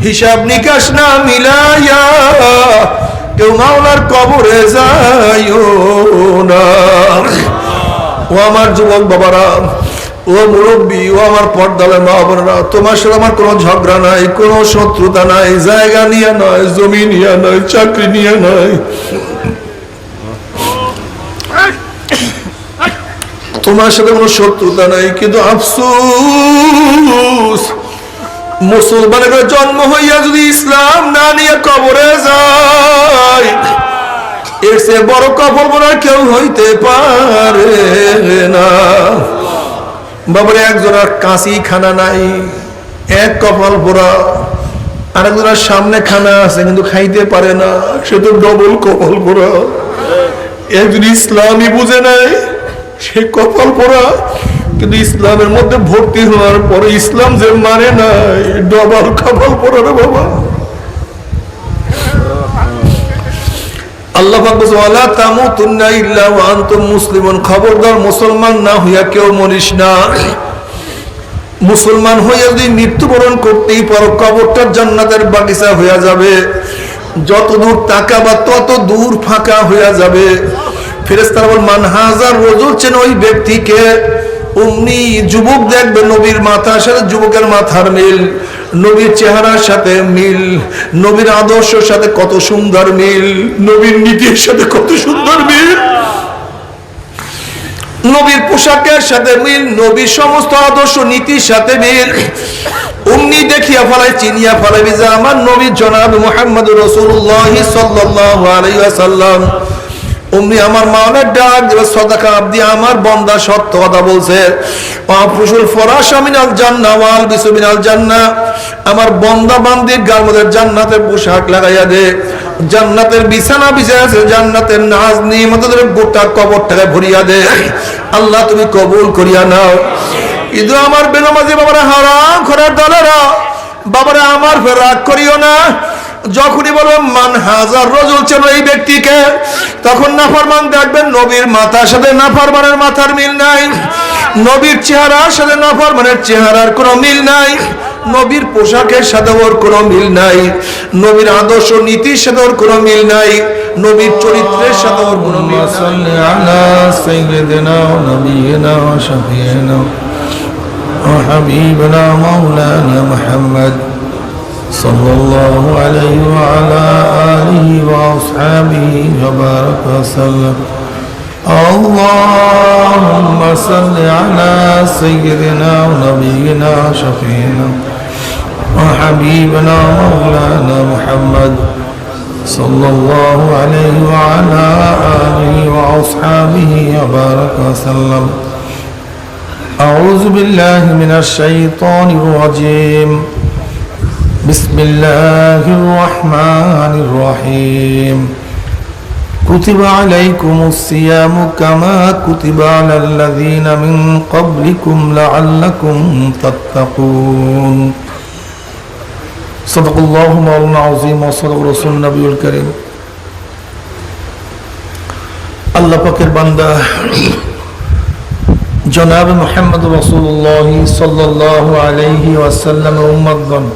হিসাব নিকাশ না মিলাইয়া কেউ মাওলার কবরে যাইও না। ও আমার যুবক বাবারা, ও মুরব্বী, ও আমার পর্দালে মা বোনেরা, তোমার সাথে আমার কোনো ঝগড়া নাই, কোনো শত্রুতা নাই, জায়গা নিয়ে নয়, জমি নিয়ে নয়, চাকরি নিয়ে নয়, তোমার সাথে কোনো শত্রুতা নাই। কিন্তু আফসোস, মুসলমানের জন্ম হইয়া যদি ইসলাম না নিয়ে কবরে যায়, এর চেয়ে বড় কবর বোনা কেউ হইতে পারে না। বাবারে, একজনের কাশি খানা নাই, এক কপাল পোড়া, আরেকজনের সামনে খানা আছে কিন্তু খাইতে পারে না, সে তো ডবল কপাল পোড়া। একজন ইসলামই বুঝে নাই, সে কপাল পোড়া, কিন্তু ইসলামের মধ্যে ভর্তি হওয়ার পরে ইসলাম যে মানে নাই, ডবল কপাল পোড়া রে বাবা। আল্লাহ পাক বলেন, ওয়ালা তামুতুন্না ইল্লা ওয়া আনতুম মুসলিমুন, খবরদার মুসলমান না হইয়া কেউ মরিস না। মুসলমান হইয়া যদি মৃত্যুবরণ করতেই পারো, কবরটা জান্নাতের বাগিচা হইয়া যাবে, যত দূর তাকাবা তত দূর ফাঁকা হইয়া যাবে। ফেরেশতারা বলেন, মান হাজার রজুল, চেন ওই ব্যক্তিকে। অমনি যুবক দেখবে নবীর মাথার সাথে যুবকের মাথার মিল, নবীর চেহারার সাথে মিল, নবীর আদর্শের সাথে কত সুন্দর মিল, নবীর নীতির সাথে কত সুন্দর মিল, নবীর পোশাকের সাথে মিল, নবীর সমস্ত আদর্শ নীতির সাথে মিল। অমনি দেখিয়া ফেলাই, চিনিয়া ফেলাবি যে আমার নবী জনাব মুহাম্মদুর রাসূলুল্লাহ সাল্লাল্লাহু আলাইহি ওয়াসাল্লাম। অমনি আমার মাওলার ডাক দেবে, সাদাকা আব্দি, আমার বান্দা সত্য কথা বলছে। আফরুশুল ফরাশা মিনাল জান্নাহ ওয়াল বিসু মিনাল জান্নাহ, আমার বান্দা বান্দির গার মধ্যে জান্নাতের পোশাক লাগাইয়া দে, জান্নাতের বিছানা বিছাইয়া আছে, জান্নাতের নাজ নিয়ামতের গোটা কবরটাকে ভরিয়া দে। আল্লাহ তুমি কবুল করিয়া নাও। কিন্তু আমার বেনামাজি বাবারা, হারাম খোরের দলেরা বাবারা, আমার ফের রাগ করিও না। যখনই বলবেন মান হাজার রজুল, চেন এই ব্যক্তিকে, তখন নাফরমান দেখবেন নবীর মাথার সাথে নাফরমানের মাথার মিল নাই, নবীর চেহারার সাথে নাফরমানের চেহারার কোনো মিল নাই, নবীর পোশাকের সাথে ওর কোনো মিল নাই, নবীর আদর্শ নীতির সাথে ওর কোনো মিল নাই, নবীর চরিত্রের সাথে ওর কোনো মিল নাই। আলা সাইয়্যিদিনা ওয়া নবিয়িনা ওয়া শাফিঈনা ওয়া হাবিবিনা মাওলানা মুহাম্মদ সাল্লাল্লাহু আলাইহি ওয়া আলা আলিহি ওয়া আসহাবিহি ওয়া বারাকা ওয়াসাল্লাম। আল্লাহুম্মা সাল্লি আলা সাইয়্যিদিনা ওয়া নবিয়িনা ওয়া শাফিঈনা ওয়া হাবিবিনা মাওলানা মুহাম্মদ সাল্লাল্লাহু আলাইহি ওয়া আলা আলিহি ওয়া আসহাবিহি ওয়া বারাকা ওয়াসাল্লাম। আউযু বিল্লাহি মিনাশ শাইতানির রাজীম। বিসমিল্লাহির রহমানির রহিম। কুতিবা আলাইকুমুস সিয়ামু কামা কুতিবা আলাল লাযীনা মিন ক্বাবলিকুম লাআল্লাকুম তাত্তাকুন। সাদাকাল্লাহু মাওলানা আযীম ওয়া সাদাকা রাসূলুন নবিয়ুল কারীম। আল্লাহ পাকের বান্দা জনাব মুহাম্মদ রাসূলুল্লাহ সাল্লাল্লাহু আলাইহি ওয়াসাল্লামের উম্মতগণ,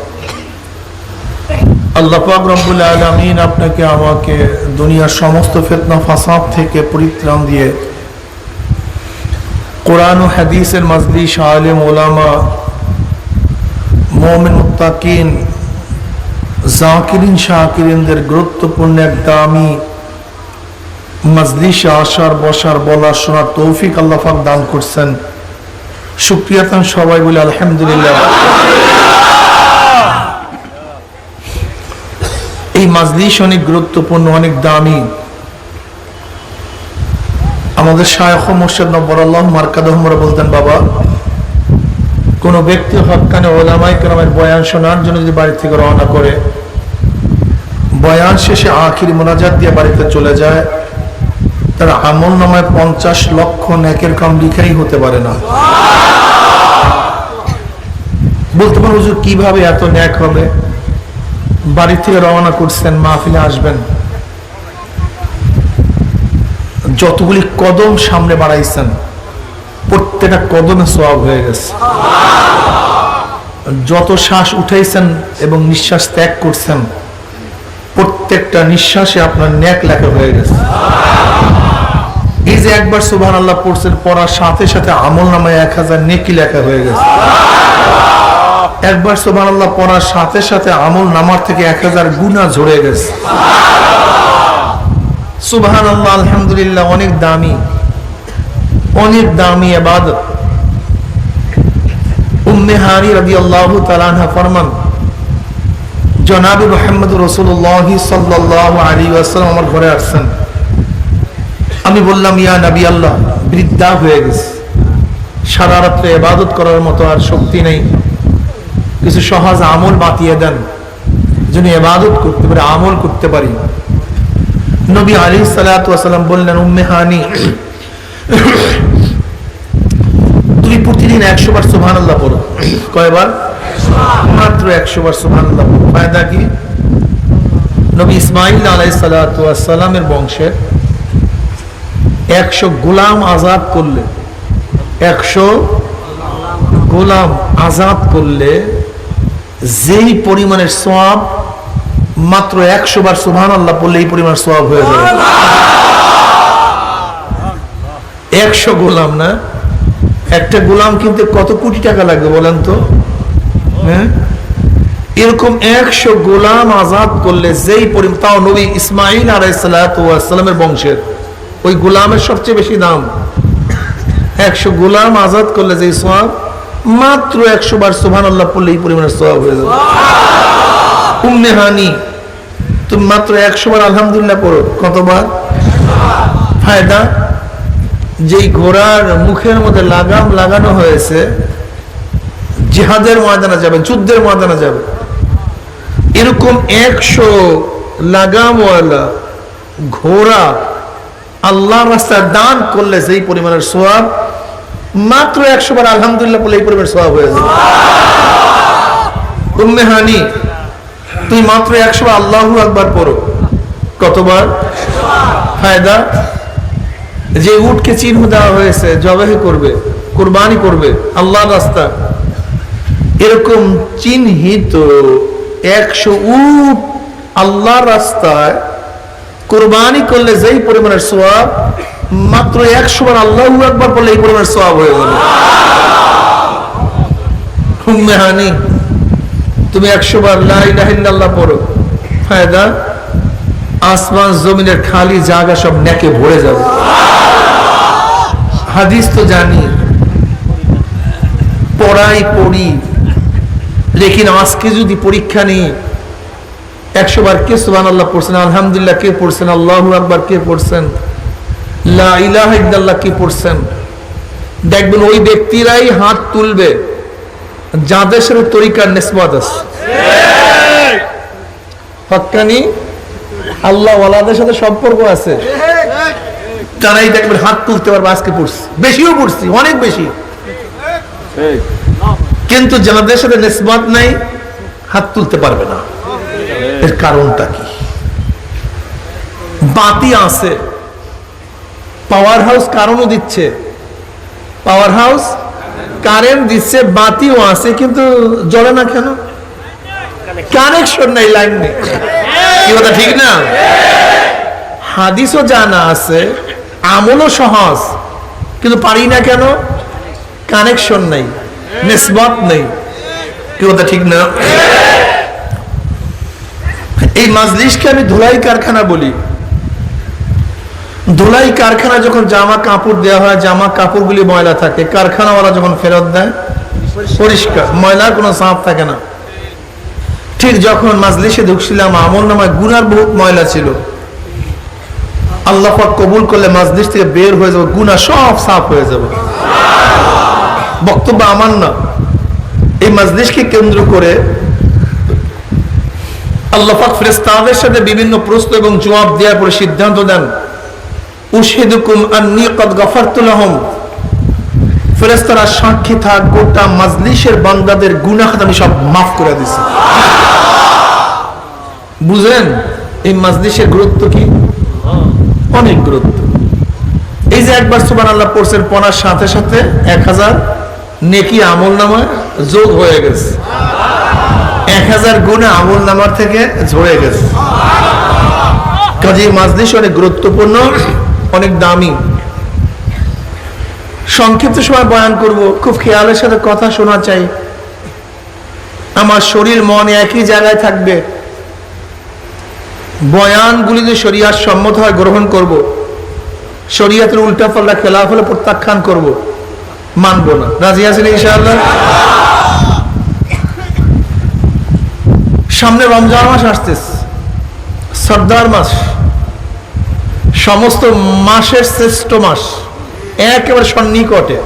আল্লাহ পাক রব্বুল আলামিন আপনাকে আমাকে দুনিয়ার সমস্ত ফিতনা ফাসাদ থেকে পরিত্রাণ দিয়ে কোরআন ও হাদিসের মাজলিস, আলেম ওলামা, মুমিন মুত্তাকিন, জাকিরিন শাকিরিনদের গুরুত্বপূর্ণ এক দামি মাজলিসে আসার, বসার, বলার, শোনার তৌফিক আল্লাহ পাক দান করছেন। শুকরিয়া তান সবাই বলে আলহামদুলিল্লাহ। এই মাজলিস অনেক গুরুত্বপূর্ণ, অনেক দামি। আমাদের শায়খ মুর্শিদ নব্বরাল্লাহু মারকাদাহুম বলতেন, বাবা, কোন ব্যক্তি হক্কানে ওলামায়ে কেরামের বয়ান শোনার জন্য যদি বাড়ি থেকে রওনা করে, বয়ান শেষে আখির মোনাজাত দিয়ে বাড়িতে চলে যায়, তার আমল নামায় 50 লক্ষ নেকের কাম লিখাই হতে পারে না। বলতে পারেন, হুজুর কিভাবে এত নেক হবে? বাড়ি থেকে রওনা করছেন, মাহফিলে আসবেন, যতগুলি কদম সামনে বাড়াইছেন প্রত্যেকটা কদমে সওয়াব হয়ে গেছে। যত শ্বাস উঠাইছেন এবং নিঃশ্বাস ত্যাগ করছেন, প্রত্যেকটা নিঃশ্বাসে আপনার নেক লেখা হয়ে গেছে। এই যে একবার সুবহানাল্লাহ পড়ছেন, পড়ার সাথে সাথে আমল নামায় 1000 নেকি লেখা হয়ে গেছে। একবার সুবহানাল্লাহ পড়ার সাথে সাথে আমল নামার থেকে 1000 গুনাহ ঝরে গেছে। সুবহানাল্লাহ, আলহামদুলিল্লাহ, অনেক দামি ইবাদত। উম্মে হানি রাদিয়াল্লাহু তাআলা আনহা ফরমান, জনাবে মুহাম্মদ রাসূলুল্লাহ সাল্লাল্লাহু আলাইহি ওয়াসাল্লাম আমার ঘরে আসছেন। আমি বললাম, ইয়া নবী আল্লাহ, বৃদ্ধা হয়ে গেছে, সারা রাত্রে ইবাদত করার মতো আর শক্তি নেই, কিছু সহজ আমল বাতিয়ে দেন যেন ইবাদত করতে পারি, আমল করতে পারি। নবী আলাইহিস সালাতু ওয়াসাল্লাম বললেন, উম্মে হানি, তুমি প্রতিদিন 100 বার সুবহানাল্লাহ পড়ো। কয়বার? মাত্র 100 বার সুবহানাল্লাহ পড়ো। ফায়দা কি? নবী ইসমাঈল আলাইহিস সালাতু ওয়াসাল্লামের বংশের 100 গোলাম আজাদ করলে, 100 গোলাম আজাদ করলে যেই পরিমাণের সওয়াব, মাত্র 100 বার সুবহানাল্লাহ পড়লে এই পরিমাণ সওয়াব হয়ে যাবে। 100 গোলাম না, একটা গোলাম কিনতে কত কোটি টাকা লাগবে বলেন তো? হ্যাঁ, এরকম 100 গোলাম আজাদ করলে যেই পরিমাণ, তাও নবী ইসমাঈল আলাইহিস সালাতু ওয়াসসালামের বংশের ওই গোলামের সবচেয়ে বেশি দাম। 100 গোলাম আজাদ করলে যেই সওয়াব, মাত্র 100 বার সুবহানাল্লাহ পড়লে এই পরিমাণের সওয়াব হয়ে যাবে। উম্মে হানি, তুমি মাত্র 100 বার আলহামদুলিল্লাহ পড়ো। কতবার? ফায়দা, যেই ঘোড়ার মুখের মধ্যে লাগাম লাগানো হয়েছে, জিহাদের ময়দানে যাবে, যুদ্ধের ময়দানে যাবে, এরকম 100 লাগামওয়ালা ঘোড়া আল্লাহর রাস্তায় দান করলে যেই পরিমাণের সওয়াব, মাত্র 100 বার আলহামদুলিল্লাহ বলে এই পরিমাণের সওয়াব হয়ে যাবে। উম্মে হানি, তুমি মাত্র 100 বার আল্লাহু আকবার পড়ো। কতবার? ফায়দা, যে উটকে চিহ্ন দেওয়া হয়েছে জবাই করবে, কুরবানি করবে আল্লাহর রাস্তা, এরকম চিহ্নিত 100 উট আল্লাহর রাস্তায় কুরবানি করলে যেই পরিমাণের সওয়াব, মাত্র 100 বার আল্লাহু আকবার বললে এই পরিমাণের সওয়াব হয়ে যাবে। উম্মে হানি, তুমি 100 বার লা ইলাহা ইল্লাল্লাহ পড়ো। ফায়দা, আসমান জমিনের খালি জায়গা সব নেকে ভরে যাবে। হাদিস তো জানি, পড়ি, লেকিন আজকে যদি পরীক্ষা নিই, 100 বার কে সুবহানাল্লাহ পড়ছেন, আলহামদুলিল্লাহ কে পড়ছেন, আল্লাহু আকবার কে পড়ছেন, লা ইলাহা ইল্লাল্লাহ কে পড়ছেন, দেখবেন ওই ব্যক্তিরাই হাত তুলবে যাদের সাথে তরিকার নিসবত আছে। হক্কানি আল্লাহ ওয়ালাদের সাথে সম্পর্ক আছে, তারাই দেখবেন হাত তুলতে পারবে। আজকে পড়ছি, বেশিও পড়ছি, অনেক বেশি, কিন্তু যাদের সাথে নিসবত নাই হাত তুলতে পারবে না। এর কারণটা কি? বাতি আছে, পাওয়ার হাউস কারণও দিচ্ছে, পাওয়ার হাউস কারেন্ট দিচ্ছে, বাতিও আছে, কিন্তু জ্বলে না কেন? কানেকশন নাই, লাইন নেই। কি কথা ঠিক না? হাদিসও জানা আছে, আমলও সহজ, কিন্তু পারি না কেন? কানেকশন নাই, নিসবত নেই। কি কথা ঠিক না? এই মাজলিসকে আমি ধুলাই কারখানা বলি। ধুলাই কারখানা যখন জামা কাপড় দেওয়া হয়, জামা কাপড়গুলি ময়লা থাকে, কারখানাওয়ালা যখন ফেরত দেয় পরিষ্কার, ময়লার কোনো ছাপ থাকে না। ঠিক যখন মাজলিসে ঢুকছিলাম, আমল নামায় গুনার বহুত ময়লা ছিল, আল্লাহ পাক কবুল করলে মাজলিস থেকে বের হয়ে যাবে, গুনাহ সব সাফ হয়ে যাবে। বক্তব্য আমার না, এই মাজলিসকে কেন্দ্র করে আল্লাহ পাক ফেরেশতাদের সাথে বিভিন্ন প্রশ্ন এবং জবাব দেওয়ার পরে সিদ্ধান্ত দেন, উশহিদুকুম আন্নী ক্বাদ গাফারতু লাহুম, ফেরেশতারা সাক্ষী থাক, গোটা মাজলিসের বান্দাদের গুনাহ আমি সব মাফ করে দিয়েছি। বুঝেন এই মাজলিসের গুরুত্ব কি? অনেক গুরুত্ব। এই যে একবার সুবহানাল্লাহ পড়ছেন, পড়ার সাথে সাথে 1000 নেকি আমল নামা যোগ হয়ে গেছে, 1000 গুণে আমল নামার থেকে ঝরে গেছে। কাজী মাজলিস অনেক গুরুত্বপূর্ণ, অনেক দামি। সংক্ষিপ্ত সময় বয়ান করব, খুব খেয়ালের সাথে কথা শোনা চাই। আমার শরীর মন একই জায়গায় থাকবে। বয়ানগুলি যে শরিয়াত সম্মত হয় গ্রহণ করব, শরিয়াতের উল্টা পাল্টা খেলাফ হলে প্রত্যাখ্যান করব, মানব না। রাজি আছেন ইনশাআল্লাহ? সামনে রমজান মাস আসতেছে, সর্দার মাস, সমস্ত মাসের শ্রেষ্ঠ মাস, একেবারে সন্নিকটে।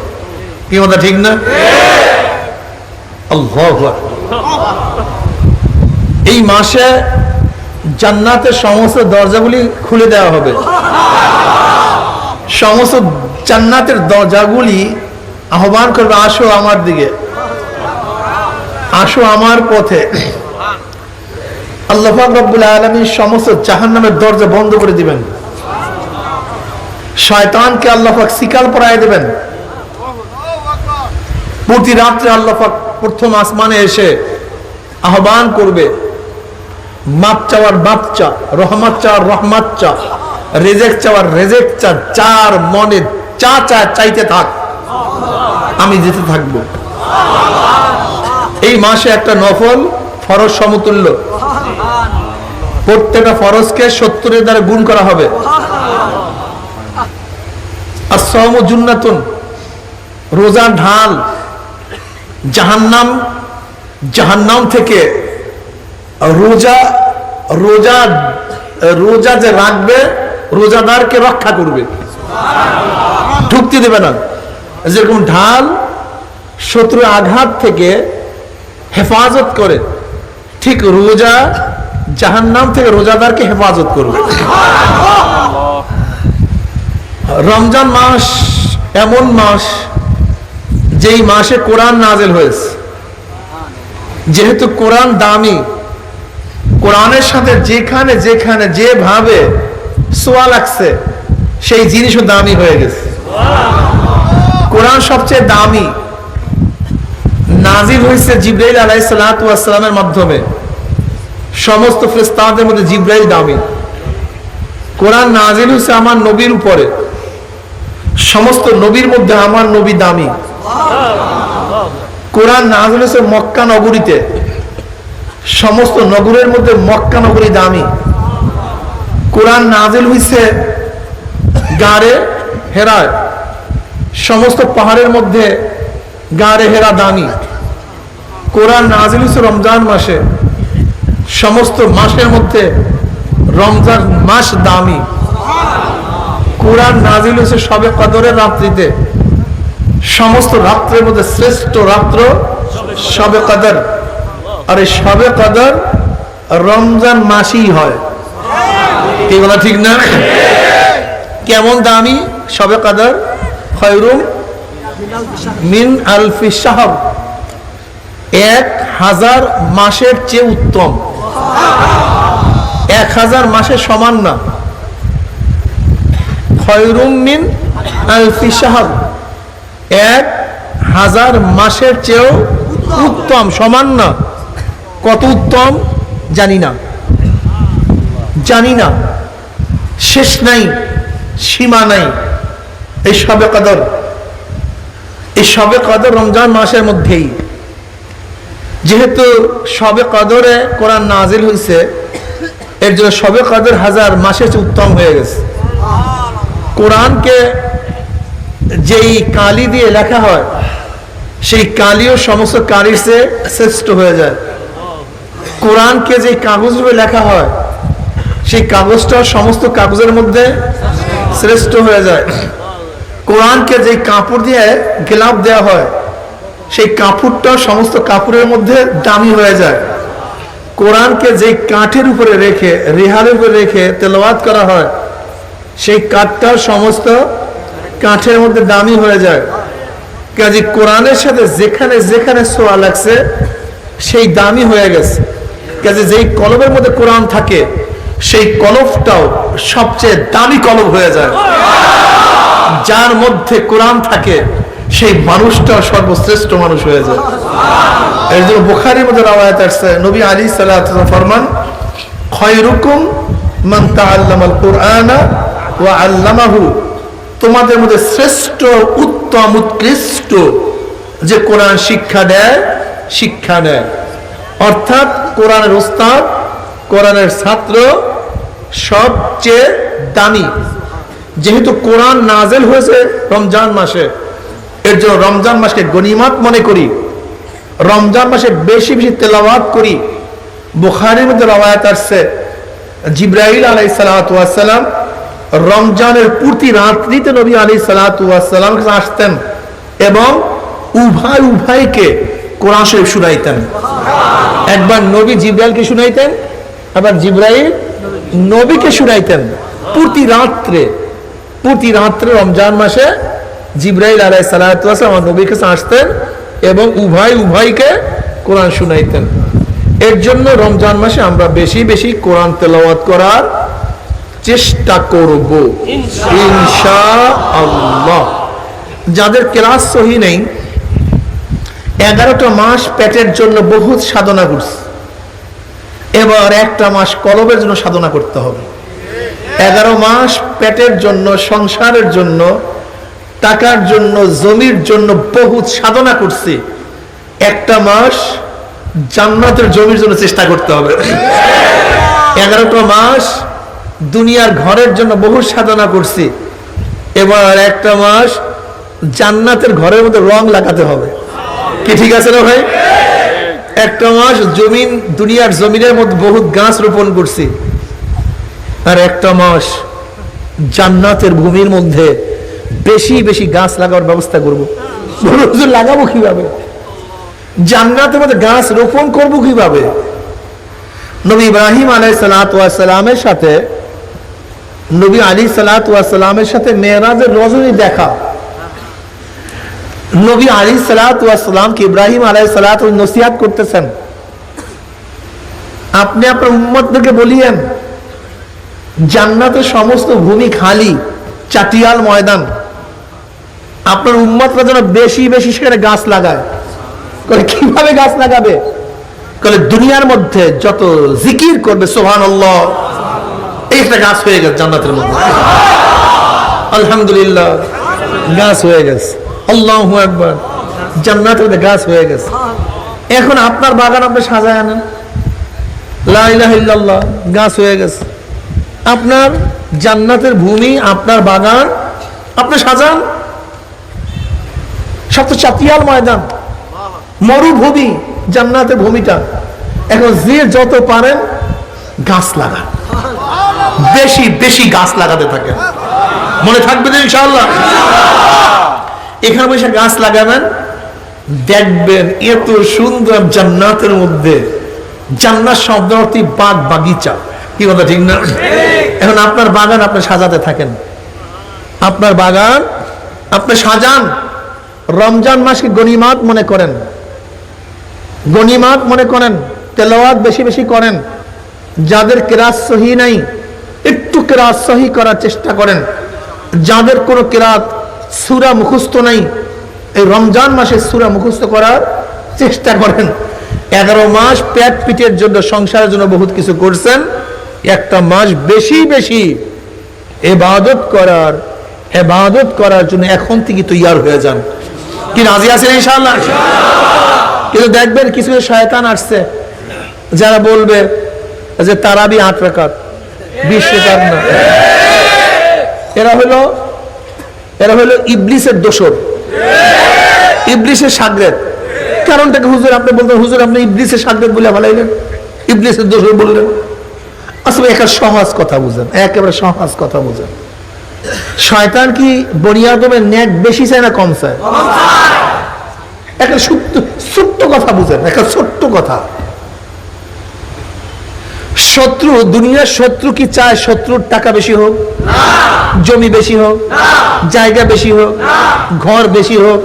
কি কথা ঠিক না? আল্লাহু আকবার। এই মাসে জান্নাতের সমস্ত দরজাগুলি খুলে দেওয়া হবে। সমস্ত জান্নাতের দরজাগুলি আহ্বান করবে, আসো আমার দিকে, আসো আমার পথে। আল্লাহ পাক রব্বুল আলামিন সমস্ত জাহান্নামের দরজা বন্ধ করে দিবেন। শয়তানকে আল্লাহ পাক শিকাল পরায় দেবেন। প্রতি রাত্রে আল্লাহ পাক প্রথম আসমানে এসে আহ্বান করবে, মাপ চাওয়ার মাপ চা, রহমত চাওয়ার রহমত চা, রেজেক চাওয়ার রেজেক চা, চার মনে চা চা চাইতে থাক, আমি দিতে থাকবো। এই মাসে একটা নফল ফরজ সমতুল্য, প্রত্যেকটা ফরজকে 70 দ্বারা গুণ করা হবে। as-sawmu junnatun, রোজা ঢাল। জাহান্নাম থেকে রোজা রোজা রোজা যে রাখবে, রোজাদারকে রক্ষা করবে, ঢুকতে দেবে না। যেরকম ঢাল শত্রুর আঘাত থেকে হেফাজত করে, ঠিক রোজা জাহান্নাম থেকে রোজাদারকে হেফাজত করবে। রমজান মাস এমন মাস যেই মাসে কোরআন নাযিল হয়েছে। যেহেতু কোরআন দামি, কোরআনের সাথে যেখানে যেখানে যেভাবে সোয়া লাগছে সেই জিনিসও দামি হয়ে গেছে। কোরআন সবচেয়ে দামি, নাজিল হয়েছে জিবরাইল আলাইহিস সালাতু ওয়াস সালামের মাধ্যমে। সমস্ত ফেরেশতাদের মধ্যে জিবরাইল দামি। কোরআন নাজিল হয়েছে আমার নবীর উপরে, সমস্ত নবীর মধ্যে আমার নবী দামি। কোরআন নাযিল হয়েছে মক্কা নগরীতে, সমস্ত নগরের মধ্যে মক্কা নগরী দামি। কোরআন নাযিল হয়েছে গারে হেরায়, সমস্ত পাহাড়ের মধ্যে গারে হেরা দামি। কোরআন নাযিল হয়েছে রমজান মাসে, সমস্ত মাসের মধ্যে রমজান মাস দামি। কোরআন নাযিল হয়েছে শবে কদরের রাত্রিতে, সমস্ত রাত্রের মধ্যে শ্রেষ্ঠ রাত্র শবে কদর। আর এই শবে কদর রমজান মাসেই হয়। কি বলা ঠিক না? কেমন দামি শবে কদর? খায়রুম মিন আলফি শাহর, 1000 মাসের চেয়ে উত্তম। 1000 মাসের সমান না। খায়রুম মিন আলফি শাহর, 1000 মাসের চেয়েও উত্তম, সমান না। কত উত্তম জানি না, জানি না, শেষ নাই, সীমা নাই। এই শবে কদর, এই শবে কদর রমজান মাসের মধ্যেই। যেহেতু শবে কদরে কোরআন নাযিল হয়েছে, এর জন্য শবে কদর 1000 মাসের চেয়ে উত্তম হয়ে গেছে। কোরআনকে যেই কালি দিয়ে লেখা হয়, সেই কালিও সমস্ত কালির চেয়ে শ্রেষ্ঠ হয়ে যায়। কোরআনকে যে কাগজ রূপে লেখা হয়, সেই কাগজটা সমস্ত কাগজের মধ্যে শ্রেষ্ঠ হয়ে যায়। কোরআনকে যে কাপড় দিয়ে গিলাফ দেওয়া হয়, সেই কাপড়টা সমস্ত কাপড়ের মধ্যে দামি হয়ে যায়। কোরআনকে যে কাঠের উপরে রেখে, রেহালের উপরে রেখে তেলাওয়াত করা হয়, সেই কাঠটা সমস্ত কাঠের মধ্যে দামি হয়ে যায়। কাজে কোরআনের সাথে যেখানে যেখানে ছোঁয়া লাগছে সেই দামি হয়ে গেছে। কাজে যেই কলমের মধ্যে কোরআন থাকে, সেই কলমটাও সবচেয়ে দামি কলম হয়ে যায়। যার মধ্যে কোরআন থাকে সেই মানুষটা সর্বশ্রেষ্ঠ মানুষ হয়ে যায়। এর জন্য বুখারীর মধ্যে রওয়ায়াত আছে, নবী আলাইহিস সালাতু ওয়াস সালাম ফরমান, খায়রুকুম মান তাআল্লামাল কুরআনা ওয়া আল্লামাহু, তোমাদের মধ্যে শ্রেষ্ঠ, উত্তম, উৎকৃষ্ট যে কোরআন শিক্ষা দেয়, শিক্ষা দেয়। অর্থাৎ কোরআনের ওস্তাদ, কোরআনের ছাত্র সবচেয়ে দামি। যেহেতু কোরআন নাযিল হয়েছে রমজান মাসে, এর জন্য রমজান মাসকে গনিমত মনে করি, রমজান মাসে বেশি বেশি তেলাওয়াত করি। বুখারীর মধ্যে রওয়ায়াত আছে, জিবরাইল আলাইহিস সালাতু ওয়াস সালাম রমজানের প্রতি রাত্রিতে নবী আলাইহিস সালাতু ওয়াস সালাম আসতেন এবং উভয়কে কোরআন শরীফ শুনাইতেন। একবার নবী জিবরাইলকে শুনাইতেন, আবার জিবরাইল নবীকে শুনাইতেন। প্রতি রাত্রে রমজান মাসে জিবরাইল আলাইহিস সালাতু ওয়াস সালাম নবীর কাছে আসতেন এবং উভয়কে কোরআন শুনাইতেন। এর জন্য রমজান মাসে আমরা বেশি বেশি কোরআন তেলাওয়াত করার চেষ্টা করব ইনশাআল্লাহ। যাদের ক্লাস সহি নেই, 11টা মাস পেটের জন্য বহুত সাধনা করছে, এবার একটা মাস কলবের জন্য সাধনা করতে হবে। 11 মাস পেটের জন্য, সংসারের জন্য, টাকার জন্য, জমির জন্য বহুত সাধনা করছে, একটা মাস জান্নাতের জমির জন্য চেষ্টা করতে হবে। 11টা মাস দুনিয়ার ঘরের জন্য বহু সাধনা করছি, এবার একটা মাস জান্নাতের ঘরের মধ্যে রং লাগাতে হবে। কি ঠিক আছে না ভাই? একটা মাস দুনিয়ার জমিনের মধ্যে বহুত গাছ রোপণ করছি, আর একটা মাস জান্নাতের ভূমির মধ্যে বেশি বেশি গাছ লাগানোর ব্যবস্থা করবো। লাগাবো কিভাবে? জান্নাতের মধ্যে গাছ রোপণ করবো কিভাবে? নবী ইব্রাহিম আলাইহিস সালাতু ওয়াস সালামের সাথে, নবী আলাইহিস সালাতু ওয়াস সালামের সাথে মেরাজের রজনী দেখা। নবী আলাইহিস সালাতু ওয়াস সালামকে ইব্রাহিম আলাইহিস সালাতু নসিহত করতেছেন, আপনি আপনার উম্মতদেরকে বলিয়েন জান্নাতের সমস্ত ভূমি খালি, চাটিয়াল ময়দান, আপনার উম্মতরা যেন বেশি বেশি সেখানে গাছ লাগায়। কিভাবে গাছ লাগাবে? দুনিয়ার মধ্যে যত জিকির করবে সুবহানাল্লাহ, একটা গাছ হয়ে গেছে জান্নাতের মধ্যে। আলহামদুলিল্লাহ, গাছ হয়ে গেছে। আল্লাহু আকবার, জান্নাতের মধ্যে গাছ হয়ে গেছে। এখন আপনার বাগান আপনি সাজায় আনেন, লা ইলাহা ইল্লাল্লাহ, গাছ হয়ে গেছে। আপনার জান্নাতের ভূমি, আপনার বাগান আপনি সাজান, সব তো চাতিয়াল ময়দান, মরুভূমি জান্নাতের ভূমিটা। এখন যে যত পারেন গাছ লাগান, বেশি বেশি গাছ লাগাতে থাকেন। মনে থাকবে তো ইনশাআল্লাহ? এখানে বসে গাছ লাগাবেন, দেখবেন এত সুন্দর জান্নাতের মধ্যে। জান্নাত শব্দ অর্থে বাগ, বাগিচা। কি কথা ঠিক না? এখন আপনার বাগান আপনি সাজাতে থাকেন, আপনার বাগান আপনি সাজান। রমজান মাসকে গনিমত মনে করেন, গনিমত মনে করেন, তেলাওয়াত বেশি বেশি করেন। যাদের কিরাত সহি নাই, একটু কিরাত সহি করার চেষ্টা করেন। যাদের কোনো কিরাত সূরা মুখস্থ নাই, এই রমজান মাসে সূরা মুখস্থ করার চেষ্টা করেন। 11 মাস পেট পিটের জন্য, সংসারের জন্য বহুত কিছু করছেন, একটা মাস বেশি বেশি ইবাদত করার জন্য এখন থেকে তৈয়ার হয়ে যান। কি রাজি আছেন ইনশাআল্লাহ? কিন্তু দেখবেন কিছু শয়তান আসছে যারা বলবে যে তারাবি 8 রাকাত, 20 রাকাত না। এরা হলো ইবলিসের দোসর, ইবলিসের শাগরেদ। কারণটাকে হুজুর আপনি বলতেন, হুজুর আপনি ইবলিসের শাগরেদ বলে ফেলাইলেন, ইবলিসের দোসর বললেন। আসলে একটা সহজ কথা বুঝেন, একেবারে সহজ কথা বুঝেন। শয়তান কি বনি আদমের ন্যাক বেশি চায় না কম চায়? একটা ছোট্ট কথা বুঝেন, একটা ছোট্ট কথা। শত্রু, দুনিয়ার শত্রু কি চায় শত্রুর টাকা বেশি হোক, জমি বেশি হোক, জায়গা বেশি হোক, ঘর বেশি হোক,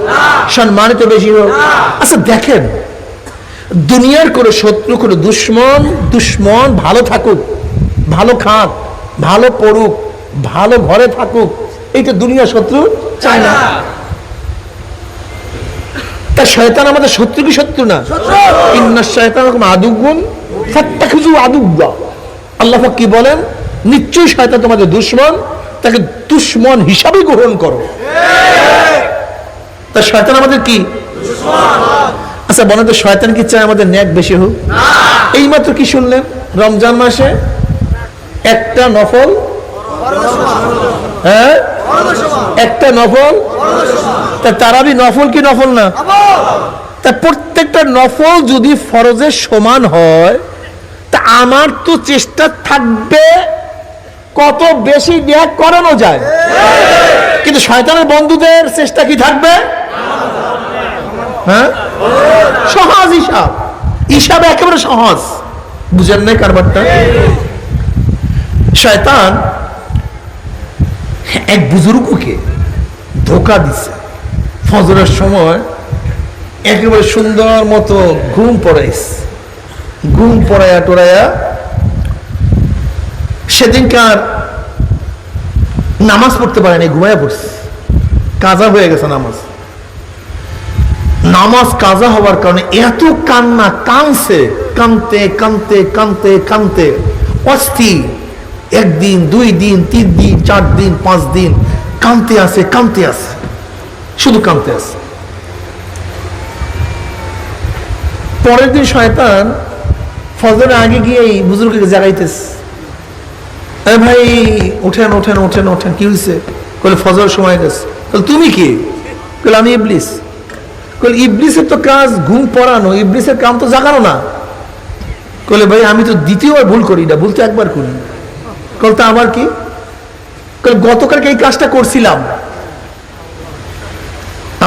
সম্মানিত বেশি হোক? আচ্ছা দেখেন, দুনিয়ার কোনো শত্রু, কোনো দুশ্মন ভালো থাকুক, ভালো খাক, ভালো পড়ুক, ভালো ঘরে থাকুক, এইটা দুনিয়ার শত্রু চায় না। তা শয়তান আমাদের শত্রু কি শত্রু না? ইন্নাশ শায়তানাকুম আদুউন ফাত্তাখিযু আদুওয়া। আল্লাহ পাক কি বলেন? নিশ্চয়ই শয়তান তোমাদের দুশমন, তাকে দুশমন হিসাবে গ্রহণ করো। তা শয়তান আমাদের কি দুশমন? আচ্ছা বলেন তো, শয়তান কি চায় আমাদের নেক বেশি হোক? এইমাত্র কি শুনলেন? রমজান মাসে একটা নফল, হ্যাঁ একটা নফল, তা তারাবি নফল কি নফল না? তা প্রত্যেকটা নফল যদি ফরজের সমান হয়, তা আমার তো চেষ্টা থাকবে কত বেশি নেক করানো যায়। কিন্তু শয়তানের বন্ধুদের চেষ্টা কি থাকবে? হ্যাঁ সহজ হিসাব, হিসাব একেবারে সহজ। বুঝেন নাই কারবারটা? শয়তান এক বুজুর্গকে ধোকা দিছে। ফজরের সময় একেবারে সুন্দর মতো ঘুম পড়াইছে, ঘুম পড়াইয়া টোড়াইয়া সেদিনকার নামাজ পড়তে পারেনি, ঘুমাইয়া পড়ছে। কাজা হয়ে গেছে নামাজ। নামাজ কাজা হওয়ার কারণে এত কান্না, কানছে, কানতে কানতে কানতে কানতে অস্থির। একদিন, 2 দিন, 3 দিন, 4 দিন, 5 দিন কানতে আছে, কানতে আছে, শুধু কানতে আছে। পরের দিন শয়তান ফজরের আগে গিয়ে এই বুজুর্গকে জাগাইতেছে, আরে ভাই ওঠেন ওঠেন ওঠেন ওঠেন, কি হয়েছে? বলে ফজরের সময় গেছে। বলে তুমি কি? বলে আমি ইবলিস। বলে ইবলিসের তো কাজ ঘুম পড়ানো, ইবলিসের কাম তো জাগানো না। বলে ভাই আমি তো দ্বিতীয়বার ভুল করি না, ভুল তো একবার করি। বলে তা আবার কি? গতকালকে এই কাজটা করছিলাম,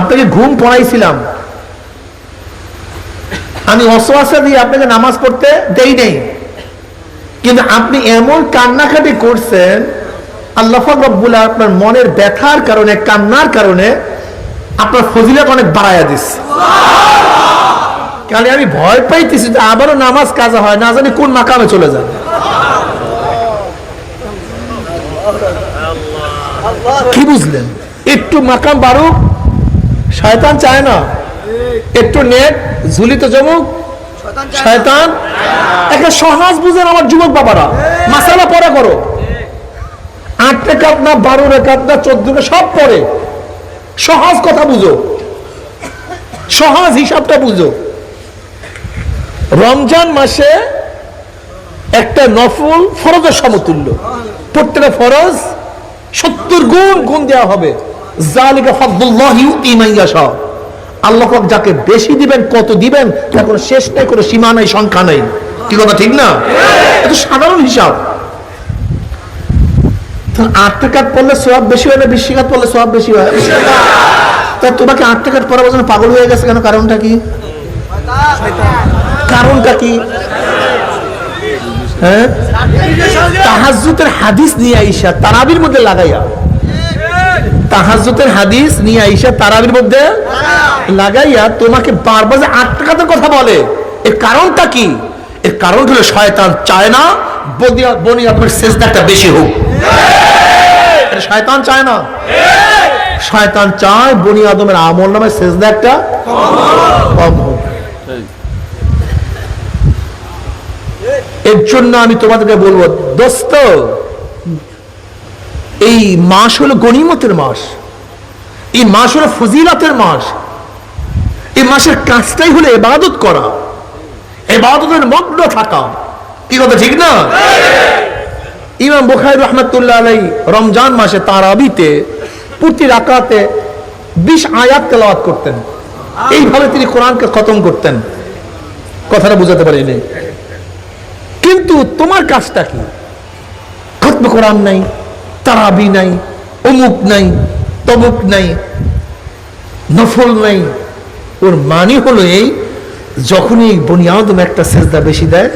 আপনাকে ঘুম পড়াইছিলাম, আমি ওয়াসওয়াসা দিয়ে আপনাকে নামাজ পড়তে দেই নাই, কিন্তু আপনি এমন কান্নাকাটি করছেন, আল্লাহ পাক রব্বুল আলামিন আপনার মনের ব্যথার কারণে, কান্নার কারণে আপনার ফজিলত অনেক বাড়াইয়া দিচ্ছে। কারণ আমি ভয় পাইতেছি যে আবারও নামাজ কাজা হয়, না জানি কোন মাকামে চলে যায়। কি বুঝলেন? একটু মাকাম বাড়ুক, শয়তান চায় না। একটু নেট ঝুলিতে জমুক, শয়তান। একটা সহজ বুঝেন আমার যুবক বাবারা, মাসালা পড়া করো। 8 রাকাত না 12 রাকাত না 14 সব পড়ে, সহজ কথা বুঝো, সহজ হিসাবটা বুঝো। রমজান মাসে একটা নফল ফরজের সমতুল্য, প্রত্যেকটা ফরজ 70 গুণ গুণ দেওয়া হবে। যালিকা ফাদলুল্লাহি ইউতি মান ইয়াশা। আল্লাহ পাক যাকে বেশি দিবেন, কত দিবেন তার কোনো শেষ নাই, কোনো সীমা নাই, সংখ্যা নাই। কি কথা ঠিক না? এটা সাধারণ হিসাব। 8 রাকাত পড়লে সওয়াব বেশি হয় না 20 রাকাত পড়লে সওয়াব বেশি হয়? তা তোমাকে 8 রাকাত পড়ার জন্য পাগল হয়ে গেছে কেন? কারণটা কি? কারণটা কি? হ্যাঁ তাহাজ্জুদের হাদিস নিয়ে আইসা তারাবির মধ্যে লাগাইয়া, তাহাজ্জুদের হাদিস নিয়ে আইসা তারাবির মধ্যে লাগাইয়া তোমাকে বারবার 8 রাকাতের কথা বলে। এর কারণটা কি? এর কারণ হলো শয়তান চায় না বনি আদমের সিজদাটা বেশি হোক। এটা শয়তান চায় না। শয়তান চায় বনি আদমের আমল নামের সিজদা একটা কম হোক। এর জন্য আমি তোমাদেরকে বলবো, দোস্ত, এই মাস হলো গনিমতের মাস, এই মাস হলো ফজিলতের মাস। এই মাসের কাজটাই হলো ইবাদত করা, ইবাদতের মগ্ন থাকা। কি কথা ঠিক না? ইমাম বুখারী রাহমাতুল্লাহ আলাইহি রমজান মাসে তারাবিতে প্রতি রাকাতে 20 আয়াত তেলাওয়াত করতেন। এইভাবে তিনি কোরআনকে খতম করতেন। কথাটা বুঝাতে পারিনি। কিন্তু তোমার কাজটা কি? খতম কোরআন নাই, তারাবি নাই, অমুক নাই, তমুক নাই, নফল নাই। ওর মানে হলো এই, যখনই বনি আদম একটা সেজদা বেশি দেয়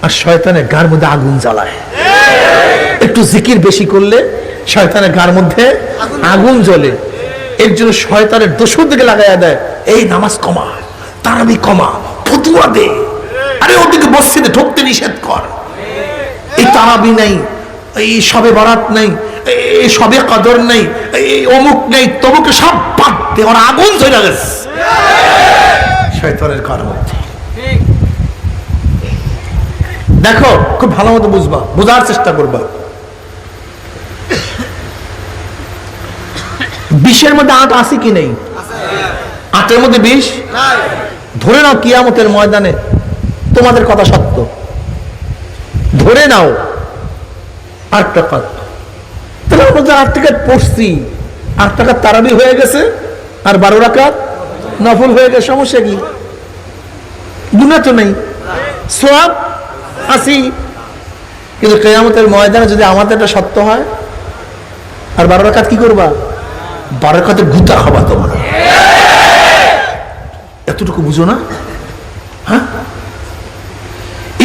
আর শয়তানের গার মধ্যে আগুন জ্বালায়। একটু জিকির বেশি করলে শয়তানের গার মধ্যে আগুন জ্বলে। এর জন্য শয়তানের দোষর দিকে লাগাইয়া দেয়, এই নামাজ কমা, তারাবি কমা, ফতুয়া দে, আরে ওদিকে মসজিদে ঢুকতে নিষেধ কর, এই তারাবি নাই, এই সবে বরাত নাই, এই সবে কদর নাই, এই অমুক নেই, তমুক সব বাদ দে, ওর আগুন চলে গেছে। শয়তানের কার মধ্যে। দেখো খুব ভালো মতো বুঝবা, বোঝার চেষ্টা করবা। বিষের মধ্যে আট আছে কি নেই? আটের মধ্যে বিষ ধরে নাও কিয়ামতের ময়দানে তোমাদের কথা সত্য, ধরে নাও 8 টাকা, তাহলে আমরা যে 8 টাকা পড়ছি, 8 টাকা তারাবি হয়ে গেছে আর 12 রাকাত নফল হয়ে গেছে, সমস্যা কি? গুনাহ তো নেই, সওয়াব আছে। কিন্তু কিয়ামতের ময়দানে যদি আমাদের এটা সত্য হয় আর 12 রাকাত কি করবা? 12 রাকাতে গুতা খাবা তোমরা। এতটুকু বুঝো না? হ্যাঁ,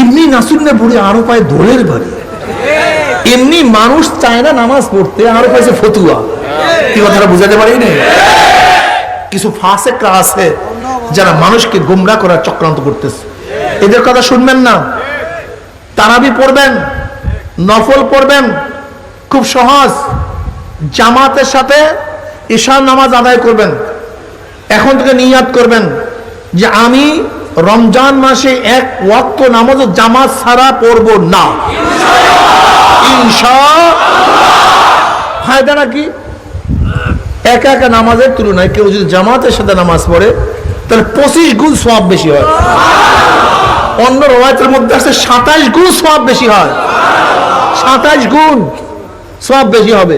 এমনি নাসুন্নে পড়ে আরো পায় দোলের বাড়ি, এমনি মানুষ চায় না নামাজ পড়তে, আরো পাইছে ফতুয়া। কি কথাটা বুঝাতে পারি না? কিছু ফাসেকরা আছে যারা মানুষকে গোমরাহ করার চক্রান্ত করতেছে, এদের কথা শুনবেন না। তারাবি পড়বেন, নফল পড়বেন, খুব সহজ। জামাতের সাথে ঈশার নামাজ আদায় করবেন। এখন থেকে নিয়াত করবেন যে আমি রমজান মাসে 1 ওয়াক্ত নামাজ জামাত ছাড়া পড়ব না, ইনশাআল্লাহ। ফায়দাটা কি? একা একা নামাজের তুলনায় কেউ যদি জামাতের সাথে নামাজ পড়ে তাহলে 25 গুণ সওয়াব বেশি হয়। অন্য রওয়ায়াতের মধ্যে আছে 27 গুণ সওয়াব বেশি হয়, 27 গুণ সওয়াব বেশি হবে।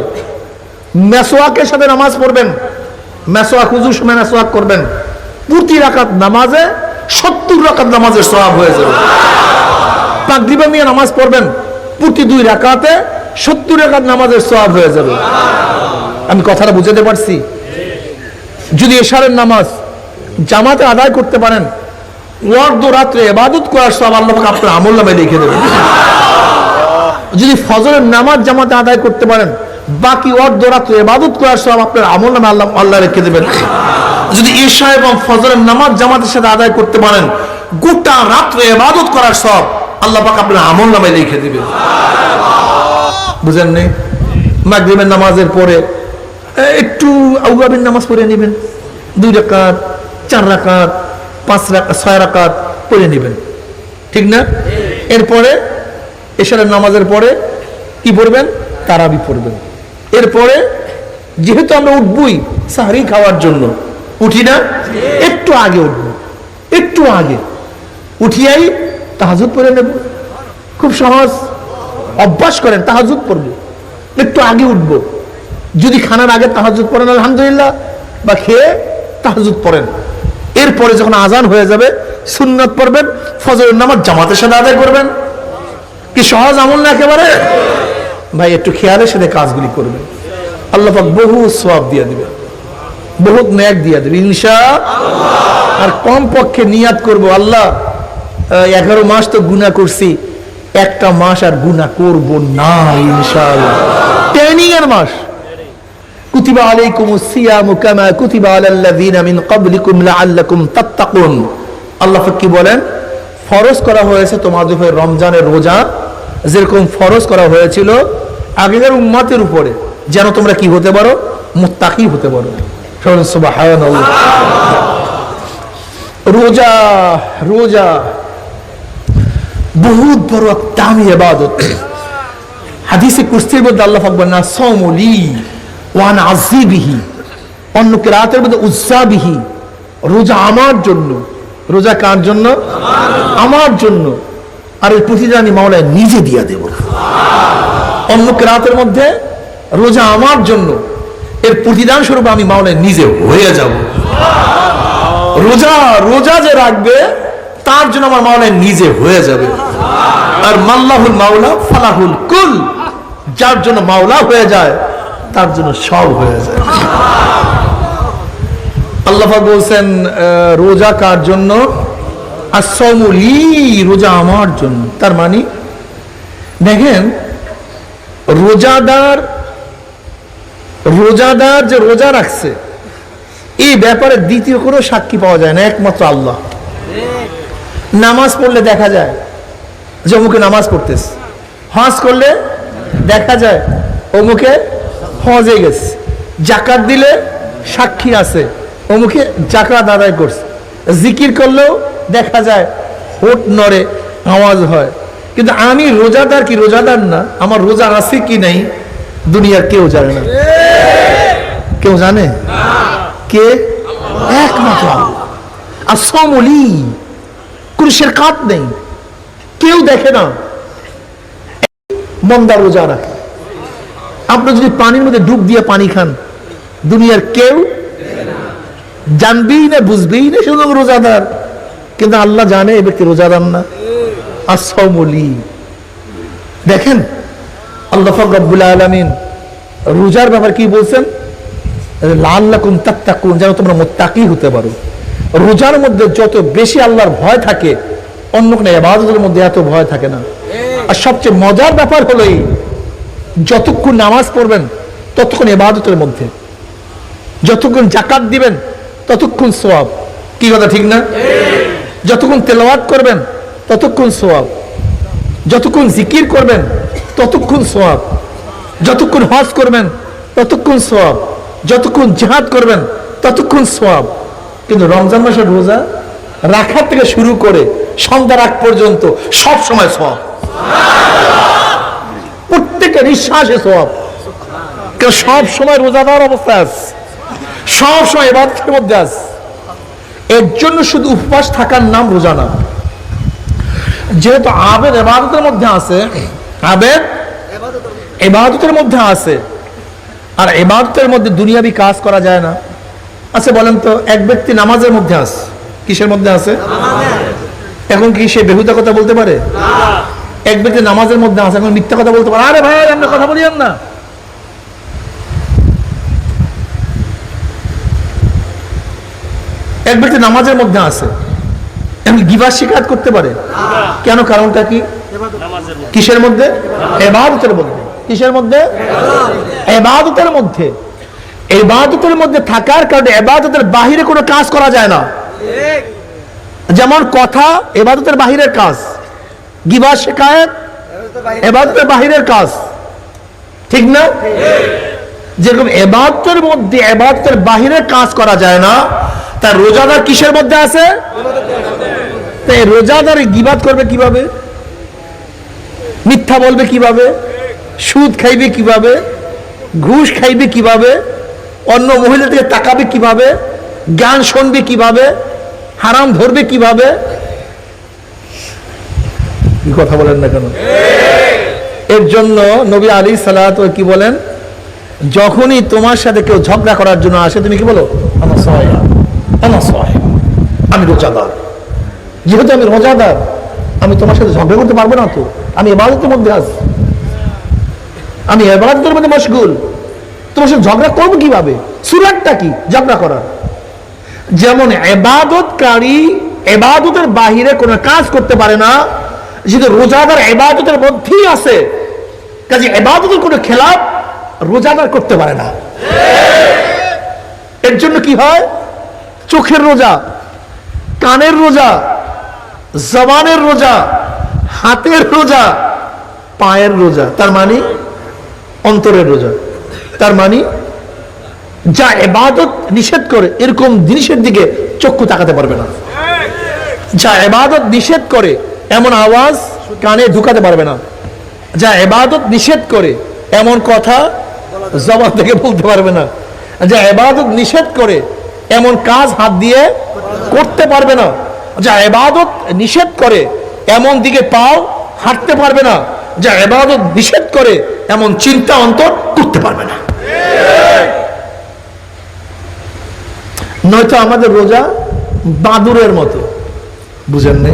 মেসওয়াকের সাথে নামাজ পড়বেন, মেসওয়াক ওযুর সময় মেসওয়াক করবেন, প্রতি রাকাত নামাজে 70 রাকাত নামাজের সওয়াব হয়ে যাবে। তাকবীর নিয়ে নামাজ পড়বেন, প্রতি 2 রাকাতে 70 রাকাত নামাজের সওয়াব হয়ে যাবে। আমি কথাটা বুঝাতে পারছি? যদি এশারের নামাজ জামাতে আদায় করতে পারেন, অর্ধ রাত্রে ইবাদত করার সওয়াব আল্লাহ পাক আপনার আমলনামায় লিখে দেবেন। যদি ফজরের নামাজ জামাতে আদায় করতে পারেন, বাকি অর্ধ রাত্রে ইবাদত করার সওয়াব আপনার আমলনামায় আল্লাহ লিখে দেবেন। যদি ঈশা এবং ফজরের নামাজ জামাতের সাথে আদায় করতে পারেন, গোটা রাত্রে ইবাদত করার সওয়াব আল্লাহ পাক আপনার আমলনামায় লিখে দেবেন। বুঝেন নি? মাগরিবের নামাজের পরে একটু আওয়াবিন নামাজ পড়ে নেবেন, 2 রাকাত, 4 রাকাত, 5 রাকাত, 6 রাকাত পড়ে নেবেন, ঠিক না? এরপরে এশারের নামাজের পরে কি পড়বেন? তারাবি পড়বেন। এরপরে যেহেতু আমরা উঠবই সাহরি খাওয়ার জন্য, উঠি না? একটু আগে উঠবো, একটু আগে উঠিয়াই তাহাজ্জুদ পড়ে নেব। খুব সহজ, অভ্যাস করেন, তাহাজ্জুদ পড়বো, একটু আগে উঠবো। যদি খানার আগে তাহাজ্জুদ পড়েন আলহামদুলিল্লাহ, বা খেয়ে তাহাজ্জুদ পড়েন। এরপরে যখন আজান হয়ে যাবে সুন্নাত পড়বেন, ফজরের নামাজ জামাতের সাথে আদায় করবেন। কি সহজ আমল না একেবারে? ভাই একটু খেয়ালের সাথে কাজগুলি করবেন, আল্লাহ পাক বহু সওয়াব দিয়ে দিবেন, বহুত নেক দিয়ে দিবেন ইনশাআল্লাহ। আর কম পক্ষে নিয়াত করব, আল্লাহ 11 মাস তো গুনাহ করছি, একটা মাস আর গুনাহ করব না ইনশাআল্লাহ। ট্রেনিং এর মাস। কুতিবা আলাইকুমুস সিয়ামু কামা কুতিবা আলাল্লাযিনা মিন ক্বাবলিকুম লাআল্লাকুম তাত্তাকুন। আল্লাহ পাক কি বলেন? ফরজ করা হয়েছে তোমাদের উপরে রমজানের রোজা, যেরকম ফরজ করা হয়েছিল আগেকার উম্মতের উপরে, যেন তোমরা কি হতে পারো? মুত্তাকি হতে পারো। সুবহানাল্লাহ। রোজা, রোজা বহুত বড় দামি ইবাদত। হাদিসে কুরসির মধ্যে আল্লাহ পাক বলেন, সাওমু লি ওয়া আনা আযী বিহি। অন্য কিরাতের মধ্যে উযযা বিহি। রোজা আমার জন্য। রোজা কার জন্য? আমার জন্য। আর এর প্রতিদান মাওলা নিজে দিয়ে দেব। অন্য কিরাতের মধ্যে রোজা আমার জন্য, এর প্রতিদান স্বরূপ আমি মাওলা নিজে হয়ে যাব। রোজা, রোজা যে রাখবে তার জন্য আমার মাওলা নিজে হয়ে যাবে। আর মাল্লাহুল মাওলা ফালাহুল কুল, যার জন্য মাওলা হয়ে যায় তার জন্য সব হয়ে যায়। আল্লাহ পাক বলছেন রোজা কার জন্য? as-sawmu li, রোজা আমার জন্য। তার মানে দেখেন, রোজাদার যে রোজা রাখছে এই ব্যাপারে দ্বিতীয় কোনো সাক্ষী পাওয়া যায় না, একমাত্র আল্লাহ। নামাজ পড়লে দেখা যায় যে অমুকে নামাজ পড়তেছে, হজ করলে দেখা যায় অমুকে হজে গেছে, জাকাত দিলে সাক্ষী আছে অমুকে জাকাত আদায় করছে, জিকির করলেও দেখা যায় হোট নড়ে, আওয়াজ হয়। কিন্তু আমি রোজাদার কি রোজাদার না, আমার রোজা আছে কি নাই, দুনিয়ার কেউ জানে না। কেউ জানে? কে? একমাত্র আসসামলি, কোন শিরকাত নেই, কেউ দেখে না। মন্দা রোজা রাখে। আপনি যদি পানির মধ্যে ডুব দিয়ে পানি খান, দুনিয়ার কেউ জানবেই না, বুঝবেই না শুধু রোজাদার। কিন্তু আল্লাহ জানে এই ব্যক্তি রোজাদার না। আসসামলি। দেখেন আল্লাহ পাক রব্বুল আলামিন রোজার ব্যাপারে কি বলছেন? লাআল্লাকুম তাত্তাকুন, যেন তোমরা মুত্তাকি হতে পারো। রোজার মধ্যে যত বেশি আল্লাহর ভয় থাকে, অন্য কোনো ইবাদতের মধ্যে এত ভয় থাকে না। আর সবচেয়ে মজার ব্যাপার হলো এই, যতক্ষণ নামাজ পড়বেন ততক্ষণ ইবাদতের মধ্যে, যতক্ষণ যাকাত দিবেন ততক্ষণ সওয়াব। কি কথা ঠিক না? যতক্ষণ তেলাওয়াত করবেন ততক্ষণ সওয়াব, যতক্ষণ জিকির করবেন ততক্ষণ সওয়াব, যতক্ষণ হজ করবেন ততক্ষণ সওয়াব, যতক্ষণ জিহাদ করবেন ততক্ষণ সওয়াব। কিন্তু রমজান মাসের রোজা রাখা থেকে শুরু করে সন্ধ্যার আগ পর্যন্ত সব সময় সওয়াব, প্রত্যেকের নিঃশ্বাসে সওয়াব। কারণ সব সময় রোজাদার অবস্থা আছে, সব সময় ইবাদতের মধ্যে আছে। এর জন্য শুধু উপবাস থাকার নাম রোজা না। যেহেতু আবেদ ইবাদতের মধ্যে আছে, আবেদ ইবাদতের মধ্যে আছে, আর ইবাদতের মধ্যে দুনিয়াবি কাজ করা যায় না। আচ্ছা বলেন তো, এক ব্যক্তি নামাজের মধ্যে আছে, কিসের মধ্যে আছে? এখন কি সে বেহুদা কথা বলতে পারে? এক ব্যক্তি নামাজের মধ্যে আছে, এখন মিথ্যা কথা বলতে পারে? আরে ভাই আমরা কথা বলিয়েন না। এক ব্যক্তি নামাজের মধ্যে আছে, এমনি গিবত শিকায়ত করতে পারে? কেন? কারণটা কি? কিসের মধ্যে? ইবাদতের মধ্যে। কিসের মধ্যে? ইবাদতের মধ্যে। ইবাদতের মধ্যে থাকার কারণে ইবাদতের বাহিরে কোনো কাজ করা যায় না। যেমন কথা ইবাদতের বাহিরের কাজ, গিবত শিকায়ত ইবাদতের বাহিরের কাজ, ঠিক না? যেরকম ইবাদতের মধ্যে ইবাদতের বাহিরের কাজ করা যায় না, তার রোজাদার কিসের মধ্যে আছে? তাই রোজাদার গিবত করবে কিভাবে? মিথ্যা বলবে কিভাবে? সুদ খাইবে কিভাবে? ঘুষ খাইবে কিভাবে? অন্য মহিলা থেকে তাকাবে কিভাবে? গান শুনবে কিভাবে? হারাম ধরবে কিভাবে? কি কথা বলেন না কেন? এর জন্য নবী আলাইহিস সালাতু কি বলেন? যখনই তোমার সাথে কেউ ঝগড়া করার জন্য আসে, তুমি কি বলো? আমি রোজাদার। যেহেতু আমি রোজাদার, আমি তোমার সাথে ঝগড়া করতে পারবো না। তো আমি ইবাদতের মধ্যে আছি, আমি ইবাদতের মধ্যে মশগুল, তোমার সাথে ঝগড়া করবো কিভাবে? সুরাতটা কি ঝগড়া করার? যেমন ইবাদতকারী ইবাদতের বাহিরে কোনো কাজ করতে পারে না, যেহেতু রোজাদার ইবাদতের মধ্যেই আছে, কাজে ইবাদতের কোনো খেলাফ রোজাদার করতে পারে না। এর জন্য কি হয়? চোখের রোজা, কানের রোজা, জবানের রোজা, হাতের রোজা, পায়ের রোজা, তার মানে অন্তরের রোজা। তার মানে যা ইবাদত নিষেধ করে এরকম জিনিসের দিকে চক্ষু তাকাতে পারবে না। যা ইবাদত নিষেধ করে এমন আওয়াজ কানে ঢুকাতে পারবে না। যা ইবাদত নিষেধ করে এমন কথা জবান থেকে বলতে পারবে না। যা ইবাদত নিষেধ করে এমন কাজ হাত দিয়ে করতে পারবে না। যা ইবাদত নিষেধ করে এমন দিকে পাও হাঁটতে পারবে না। যা ইবাদত নিষেধ করে এমন চিন্তা অন্তর করতে পারবে না। নয়তো আমাদের রোজা বাদুরের মতো, বুঝেন না?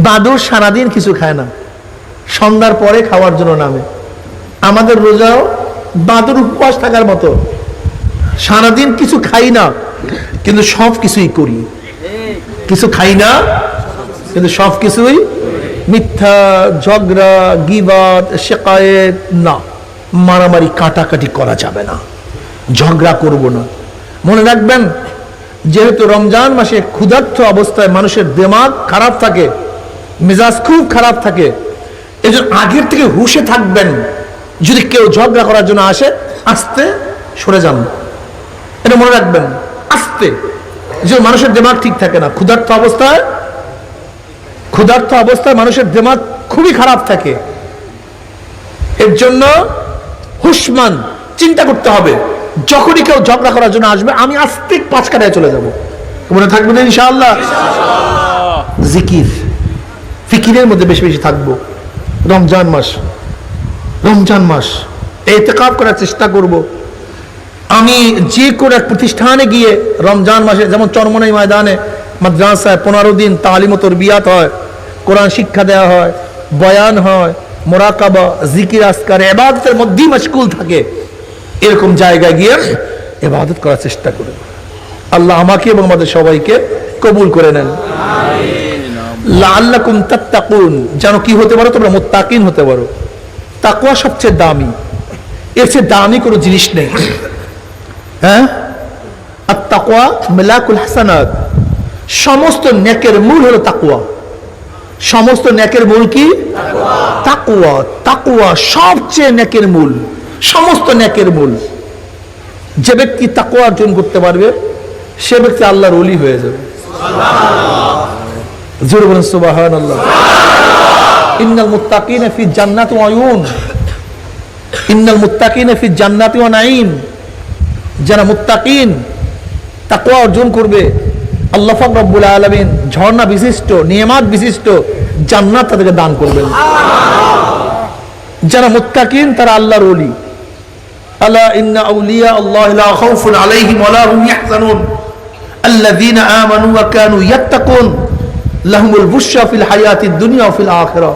বাদুর সারাদিন কিছু খায় না, সন্ধ্যার পরে খাওয়ার জন্য নামে। আমাদের রোজাও বাদুর উপবাস থাকার মতো, সারাদিন কিছু খাই না কিন্তু সব কিছুই করি। কিছু খাই না কিন্তু সব কিছুই মিথ্যা, ঝগড়া, গীবত, শিকায়েত না, মারামারি কাটাকাটি করা যাবে না, ঝগড়া করব না। মনে রাখবেন, যেহেতু রমজান মাসে ক্ষুধার্ত অবস্থায় মানুষের দিমাগ খারাপ থাকে, মেজাজ খুব খারাপ থাকে, এজন্য আগের থেকে হুঁশে থাকবেন। যদি কেউ ঝগড়া করার জন্য আসে, আস্তে সরে যান, এটা মনে রাখবেন। আস্তে যে মানুষের দিমাগ ঠিক থাকে না, ক্ষুধার্ত অবস্থায় মানুষের দিমাগ খুবই খারাপ থাকে। এর জন্য হুশমান চিন্তা করতে হবে, যখনই কেউ ঝগড়া করার জন্য আসবে আমি আস্তিক 5 কাটায় চলে যাব। মনে থাকবে না ইনশাআল্লাহ? জিকির ফিকিরের মধ্যে বেশি বেশি থাকবো। রমজান মাস ইতিকাফ করার চেষ্টা করব। আমি যে কোনো এক প্রতিষ্ঠানে গিয়ে রমজান মাসে, যেমন চরমনাই ময়দানে মাদ্রাসায় 15 দিন তালিম ও তরবিয়াত হয়, কোরআন শিক্ষা দেওয়া হয়, বয়ান হয়, মুরাকাবা, জিকির আজকার, ইবাদতের মধ্যেই মশগুল থাকে। এরকম জায়গায় গিয়ে ইবাদত করার চেষ্টা করব। আল্লাহ আমাকে এবং আমাদের সবাইকে কবুল করে নেন। লাআল্লাকুম তাত্তাকুন, যেন কি হতে পারো? তোমরা মুত্তাকিন হতে পারো। তাকওয়া সবচেয়ে দামি, এর চেয়ে দামি কোনো জিনিস নেই। হ্যাঁ, আত-তাকওয়া মিলাকুল হাসানাত, সমস্ত নেকের মূল হলো তাকওয়া। সমস্ত নেকের মূল কি? তাকওয়া। তাকওয়া সবচেয়ে নেকের মূল, সমস্ত নেকের মূল। যে ব্যক্তি তাকওয়া অর্জন করতে পারবে সে ব্যক্তি আল্লাহর ওলি হয়ে যাবে। জোরে বলেন সুবহানাল্লাহ। ইন্নাল মুত্তাকিনা ফি জান্নাতি ওয়া উয়ুন, ইন্নাল মুত্তাকিনা ফি জান্নাতি ওয়া নাঈম। যারা মুত্তাকিন তাকওয়া অর্জন করবে, আল্লাহ পাক রব্বুল আলামিন ঝর্ণা বিশিষ্ট, নিয়ামত বিশিষ্ট জান্নাত তাদেরকে দান করবেন। যারা মুত্তাকিন তারা আল্লাহর ওলি। আলা ইন্না আউলিয়া আল্লাহি লা খাউফুন আলাইহিম ওয়া লা হুম ইয়াহজানুন আল্লাযীনা আমানু ওয়া কানু ইয়াত্তাকুন লাহুমুল বুশরা ফিল হায়াতিদ দুনিয়া ওয়া ফিল আখিরাহ।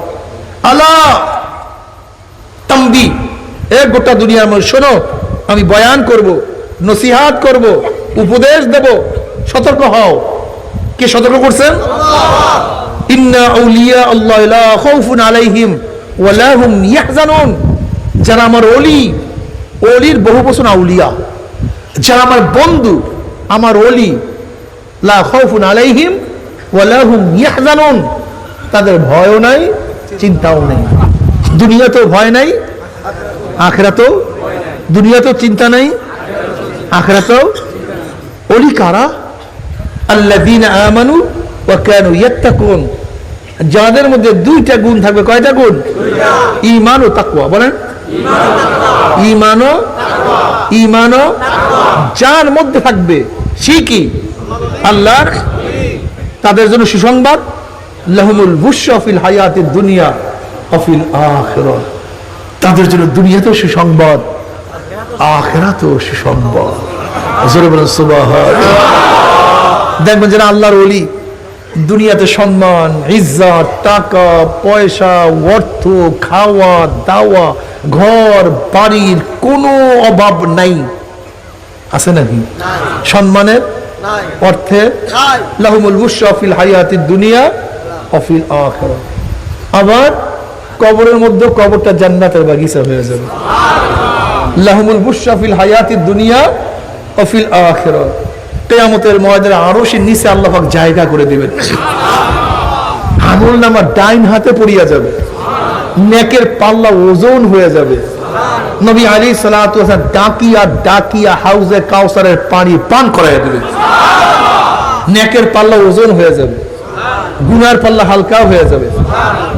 আলা তামবি, গোটা দুনিয়ার মানুষ শোনো, আমি বয়ান করব, নসিহাত করব, উপদেশ দেব, সতর্ক হও। কে সতর্ক করছেন? ইন্না আউলিয়া আল্লাহি লা খাউফুন আলাইহিম ওয়া লা হুম ইয়াহজানুন। যারা আমার ওলি, ওলির বহু বচন আউলিয়া, যারা আমার বন্ধু, আমার ওলি, লা খাউফুন আলাইহিম ওয়া লা হুম ইয়াহজানুন, তাদের ভয়ও নাই, চিন্তাও নেই। দুনিয়াতেও ভয় নাই, আখিরাতেও, দুনিয়াতেও চিন্তা নাই, আখিরাতেও। ওলি কারা? আল্লাযীনা আমানু ওয়া কানু ইয়াত্তাকুন, যাদের মধ্যে 2টা গুণ থাকবে। কয়টা গুণ? ঈমান ও তাকওয়া। বলেন ঈমান ও যার মধ্যে থাকবে সে কি? আল্লাহর। তাদের জন্য সুসংবাদ, লাহুমুল বুশরা ফিল হায়াতিদ দুনিয়া ওয়া ফিল আখিরাহ। তাদের জন্য দুনিয়াতেও সুসংবাদ, আখিরাতেও সুসংবাদ। জোরে বলেন সুবহানাল্লাহ। দেখবেন যারা আল্লাহর ওলি, দুনিয়াতে সম্মান, ইজ্জত, টাকা পয়সা, অর্থ, খাওয়া দাওয়া, ঘর বাড়ির কোনো অভাব নাই। আছে নাকি? সম্মানের, অর্থের, লাহুমুল বুশরা ফিল হায়াতিদ দুনিয়া ওয়া ফিল আখিরাহ। আবার কবরের মধ্যে কবরটা জান্নাতের বাগিচা হয়ে যাবে। লাহুমুল বুশরা ফিল হায়াতিদ দুনিয়া ওয়া ফিল আখিরাহ। কিয়ামতের ময়দানে আরশের নিচে আল্লাহ পাক জায়গা করে দিবেন। আমলনামা ডাইন হাতে পড়িয়া যাবে, নেকের পাল্লা ওজন হয়ে যাবে। নবী আলাইহিস সালাতু ওয়াস সালাম ডাকিয়া ডাকিয়া হাউজে কাউসারের পানি পান করাইয়া দিবেন। নেকের পাল্লা ওজন হয়ে যাবে, গুনার পাল্লা হালকা হয়ে যাবে।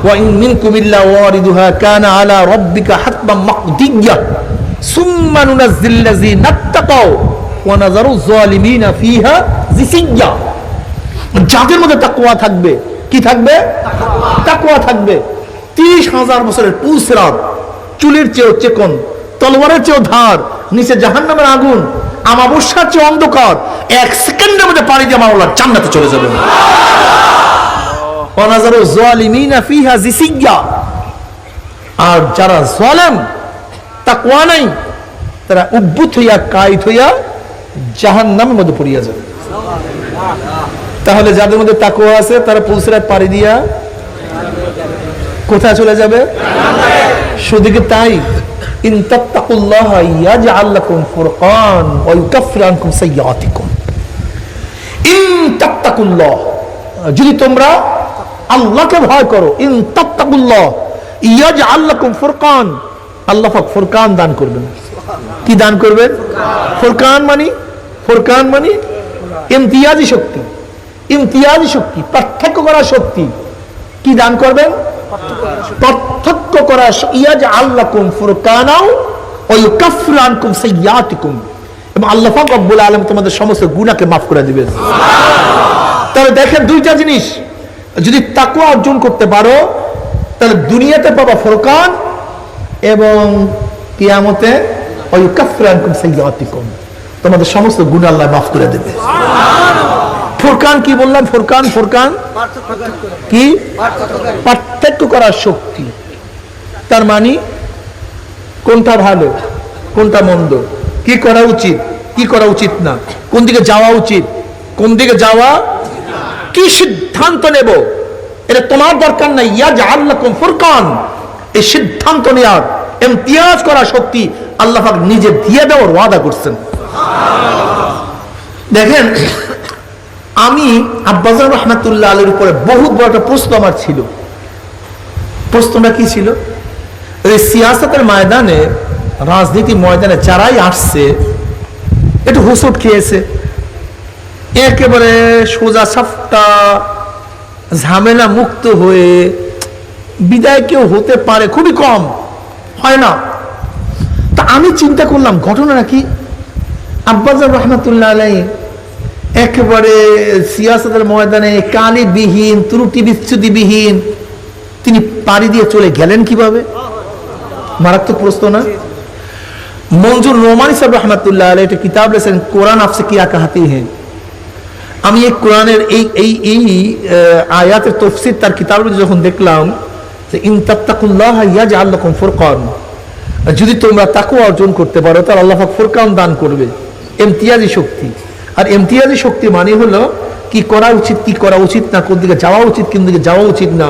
ওয়া ইন মিনকুম ইল্লা ওয়ারিদুহা কানা আলা রাব্বিকা হাতমান মাকদিয়্যা সুম্মা নুনাজ্জিল্লাযীনা তাকাও ওয়া নাযারু যালিমিনা ফিহা জিসিয়্যা। যাদের মধ্যে তাকওয়া থাকবে, কি থাকবে? তাকওয়া থাকবে। 30,000 বছরের পুলসিরাত, চুলের চেয়েও চিকন, তলোয়ারের চেয়েও ধার, নিচে জাহান্নামের আগুন, আমাবস্যার চেয়ে অন্ধকার, 1 সেকেন্ডের মধ্যে পাড়ি দিয়ে মাওলা জান্নাতে চলে যাবে। ওয়া নাযারু যালিমিনা ফিহা জিসিয়্যা। আর যারা জালেম, তাকওয়া নাই, তারা উদ্ভূত হইয়া কায়িত হইয়া জাহান্নামের মধ্যে পড়িয়া যাবে। তাহলে যাদের মধ্যে তাকওয়া আছে তারা পুলসিরাত পাড়ি দিয়া কোথায় চলে যাবে? শুধু কি তাই? ইন তাত্তাকুল্লাহা ইয়াজআল লাকুম ফুরকান ওয়া ইউকাফির আনকুম সাইয়্যাতিকুম। ইন তাত্তাকুল্লাহ, যদি তোমরা আল্লাহকে ভয় করো, ইন তাত্তাকুল্লাহ ইয়াজআল লাকুম ফুরকান, আল্লাহ পাক ফুরকান দান করবেন। কি দান করবেন? ফুরকান মানে ইমতিয়াজি শক্তি, ইমতিয়াজি শক্তি, পার্থক্য করার শক্তি। কি দান করবেন? পার্থক্য করা। ইয়াজআল লাকুম ফুরকানাও ওয়া ইউকাফফিরু আনকুম সাইয়্যাতিকুম, এবং আল্লাহ পাক রব্বুল আলামিন তোমাদের সমস্ত গুনাহকে maaf করে দিবেন। তাহলে দেখেন দুইটা জিনিস যদি তাকওয়া অর্জন করতে পারো তাহলে দুনিয়াতে পাবা ফুরকান, এবং কিয়ামতে ওয়া ইউকাফফিরু আনকুম সাইয়্যাতিকুম, তোমাদের সমস্ত গুনাহ আল্লাহ maaf করে দেবে। ফুরকান কি বললাম? ফুরকান, ফুরকান কি? পার্থক্য করার শক্তি। তার মানে কোনটা ভালো, কোনটা মন্দ, কি করা উচিত, কি করা উচিত না, কোন দিকে যাওয়া উচিত, কোন দিকে যাওয়া, কি সিদ্ধান্ত নেব, এটা তোমার দরকার নাই। ইয়াজআল লাকুম ফুরকান, এই সিদ্ধান্ত নেওয়ার, ইমতিয়াজ করার শক্তি আল্লাহ পাক নিজে দিয়ে দেওয়ার ওয়াদা করছেন। দেখেন, আমি আব্বাজান রহমাতুল্লাহ আলাইহির উপরে বহুত বড় একটা প্রশ্ন আমার ছিল। প্রশ্নটা কি ছিল? এই সিয়াসতের ময়দানে, রাজনীতি ময়দানে যারাই আসছে একটু হোঁচট খেয়েছে, একেবারে সোজা সাপটা ঝামেলা মুক্ত হয়ে বিদায় কেউ হতে পারে, খুবই কম, হয় না। তা আমি চিন্তা করলাম ঘটনা নাকি আব্বাজান রহমাতুল্লাহ আলাইহি একেবারে সিয়াসতের ময়দানে কালিবিহীন, ত্রুটি বিচ্ছুতিবিহীন তিনি পাড়ি দিয়ে চলে গেলেন কিভাবে? মারাত্মক প্রশ্ন না? মঞ্জুর রহমানী সাহেব রহমাতুল্লাহ আলাইহি একটা কিতাব লিখেছেন, কোরআন আপসে কিয়া কাহাতি হ্যাঁ। আমি এই কোরআনের এই আয়াতের তাফসীর তার কিতাবে যখন দেখলাম যে ইন তাত্তাকুল্লাহ ইয়াজআল লাকুম ফুরকান, যদি তোমরা তাকওয়া অর্জন করতে পারো তাহলে আল্লাহ পাক ফুরকান দান করবে, ইমতিয়াজি শক্তি। আর ইমতিয়াজি শক্তি মানে হলো কি করা উচিত, কি করা উচিত না, কোন দিকে যাওয়া উচিত, কোন দিকে যাওয়া উচিত না,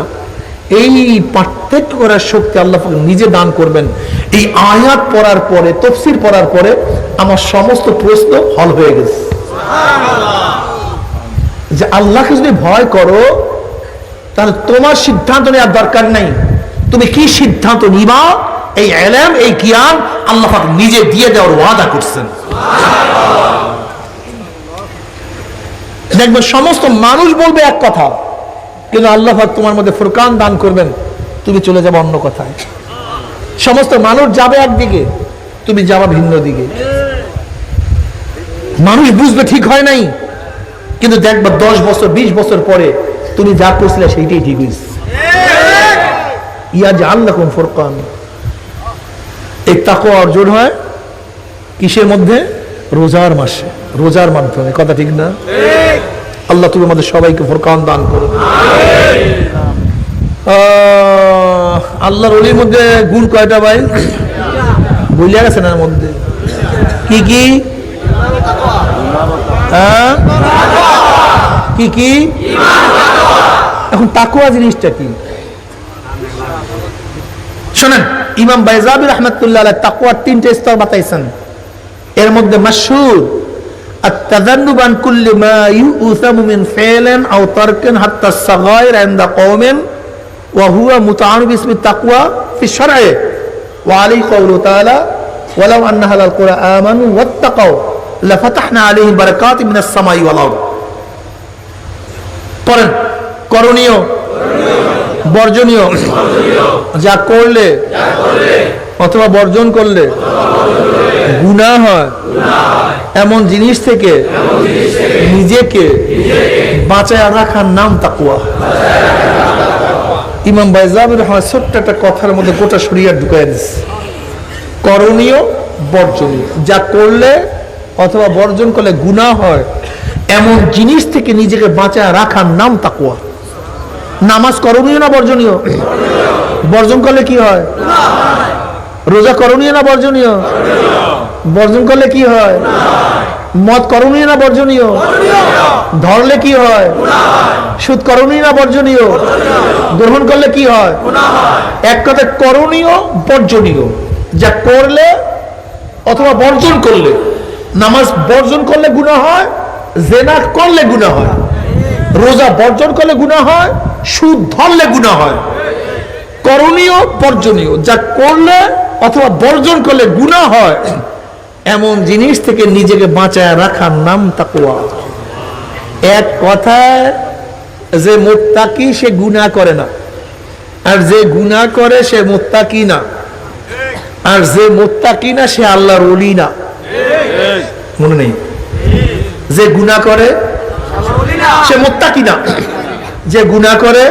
এই পার্থক্য করার শক্তি আল্লাহ পাক নিজে দান করবেন। এই আয়াত পড়ার পরে, তাফসীর পড়ার পরে আমার সমস্ত প্রশ্ন হল হয়ে গেছে। যে আল্লাহকে যদি ভয় করো তাহলে তোমার সিদ্ধান্ত নেওয়ার দরকার নাই, তুমি কি সিদ্ধান্ত নিবা এই ইলম, এই জ্ঞান আল্লাহ পাক নিজে দিয়ে দেওয়ার ওয়াদা করছেন। দেখবে সমস্ত মানুষ বলবে এক কথা, কিন্তু আল্লাহ পাক তোমার মধ্যে ফুরকান দান করবেন, তুমি চলে যাবে অন্য কথায়। সমস্ত মানুষ যাবে একদিকে, তুমি যাবা ভিন্ন দিকে। মানুষ বুঝবে ঠিক হয় নাই, কিন্তু দেখবা 10 বছর 20 বছর পরে তুমি যা করছিলে সেইটাই ঠিক হয়েছে। ইয়াজআল লাকুম ফুরকান। এই তাকওয়া অর্জন হয় কিসের মধ্যে? রোজার মাসে, রোজার মাধ্যমে। কথা ঠিক না? আল্লাহ তুমি আমাদের সবাইকে ফুরকান দান করো। আল্লাহর ওলির মধ্যে গুণ কয়টা ভাই? বইলা গেছেন এর মধ্যে কি কি? কি কি? এখন তাকওয়া জিনিসটা কি শোনেন। ইমাম বাইজাবি রাহমাতুল্লাহ আলাইহি তাকওয়ার 3টে স্তর বাতাইছেন। এর মধ্যে মাশহুর التذنب عن كل ما يؤثم من فعل أو ترك حتى الصغائر عند قوم وهو متعارف باسم التقوى في الشرع وعليه قوله تعالى ولو أن أهل القرى آمنوا واتقوا لفتحنا عليهم بركات من السماء والأرض। পড়েন, করণীয়, বর্জনীয়, যা করলে অথবা বর্জন করলে গুনাহ হয় এমন জিনিস থেকে নিজেকে বাঁচায় রাখার নাম তাকওয়া। ইমাম বাইজাবি রাহমাতুল্লাহ ছোট্ট একটা কথার মধ্যে গোটা শরীয়ত ঢুকায় দিচ্ছে। করণীয়, বর্জনীয়, যা করলে অথবা বর্জন করলে গুনাহ হয় এমন জিনিস থেকে নিজেকে বাঁচায় রাখার নাম তাকওয়া। নামাজ করণীয় না বর্জনীয়? বর্জন করলে কি হয়? রোজা করণীয় না বর্জনীয়? বর্জন করলে কি হয়? মদ করণীয় না বর্জনীয়? ধরলে কি হয়? সুদ করণীয় না বর্জনীয়? গ্রহণ করলে কি হয়? এক কথায় করণীয়, বর্জনীয়, যা করলে অথবা বর্জন করলে। নামাজ বর্জন করলে গুনাহ হয়, জেনা করলে গুনাহ হয়, রোজা বর্জন করলে গুনাহ হয়, সুদ ধরলে গুনাহ হয়। করণীয়, বর্জনীয়, যা করলে অথবা বর্জন করলে গুনাহ হয় এমন জিনিস থেকে নিজেকে বাঁচায় রাখার নাম তাকওয়া। এক কথায় যে মুত্তাকি সে গুনাহ করে না, আর যে গুনাহ করে সে মুত্তাকি না, আর যে মুত্তাকি না সে আল্লাহর ওলি না। মনে নেই? যে গুনাহ করে সে মুত্তাকি না, যে গুনাহ করে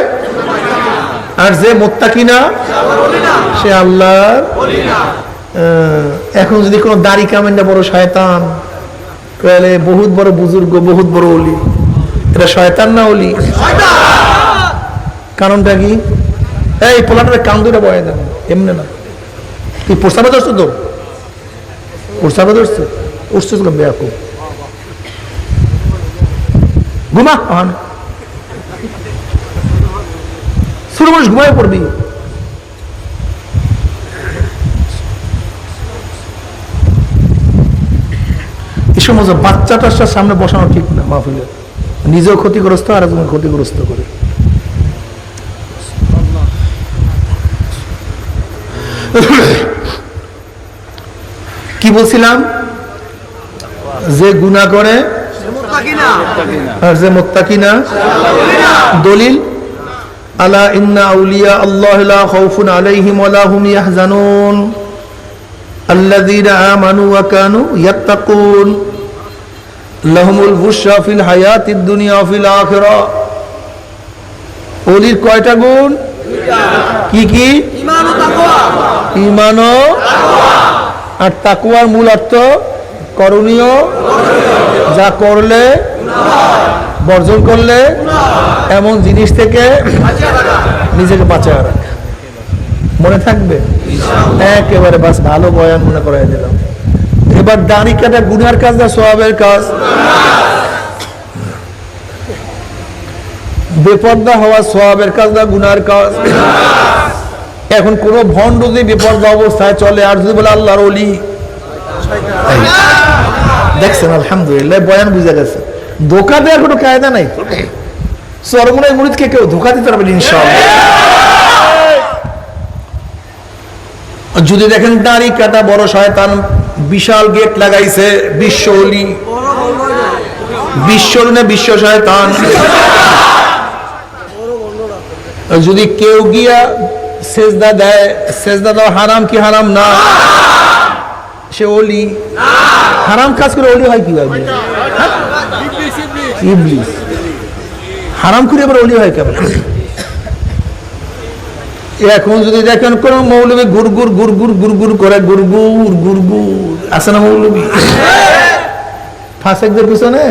আর যে মুত্তাকি না সে আল্লাহর ওলি না। এখন যদি কোনো দাড়ি কামেন্ডা বড় শয়তান, তাহলে বহুত বড় বুজুর্গ, বহুত বড় ওলি, এটা শয়তান না ওলি? কারণটা কি? এই পোলাটারে কান ধরে বয়ে দেন, এমনি না। তুই প্রস্তাবে ধরছো তো? প্রস্তাবে ধরছো? উঠছো তো বেয়াকুব, ঘুমা। ছোট মানুষ ঘুমায় পড়বি। এই সমস্ত বাচ্চাটার সামনে বসানো ঠিক না মাহফিলে, নিজেও ক্ষতিগ্রস্ত আর একজন ক্ষতিগ্রস্ত করে। কি বলছিলাম? যে গুনাহ করে আর যে মুত্তাকি না। দলিল আলা ইন্না আউলিয়া আল্লাহ লা খাউফুন আলাইহিম ওয়া লা হুম ইয়াহজানুন আল্লাযীনা আমানু ওয়া কানু ইয়াত্তাকুন লাহুমুল বুশরা ফিল হায়াতিদ দুনিয়া ওয়া ফিল আখিরাহ। ওলির কয়টা গুণ? কি কি? ঈমান ও তাকওয়া। ঈমান ও তাকওয়া। আর তাকওয়ার মূল অর্থ করণীয়, যা করলে বর্জন করলে এমন জিনিস থেকে নিজেকে বাঁচায় রাখা। মনে থাকবে? একেবারে বাস ভালো বয়ান মনে করাই দিলাম। এবার দাড়ি কাটা গুনার কাজ না সওয়াবের কাজ? বেপর্দা হওয়া সওয়াবের কাজ না গুনার কাজ? এখন কোন ভণ্ড যদি বেপর্দা অবস্থায় চলে আর যদি বলে আল্লাহর ওলি, দেখছেন আলহামদুলিল্লাহ বয়ান বুঝে গেছে। ধোকা দেওয়ার কোনো কায়দা নাই। চরমনাই মুরিদকে কেউ ধোকা দিতে পারবেন ইনশাআল্লাহ। যদি দেখেন দাড়ি কাটা বড় শয়তান, বিশাল গেট লাগাইছে, বিশ্ব ওলি, বিশ্ব না বিশ্ব শয়তান। যদি কেউ গিয়া সেজদা দেয়, সেজদা দেওয়া হারাম কি হারাম না? সে ওলি। হারাম কাজ করে ওলি হয় কিভাবে? ইবলিস। হারাম করে এবার ওলি হয় কেমন? এখন যদি দেখেন কোন মৌলবী গুরগুর গুরগুর গুরগুর করে, গুরগুর গুরগুর আছে না মৌলবী ফাসেকদের পিছনে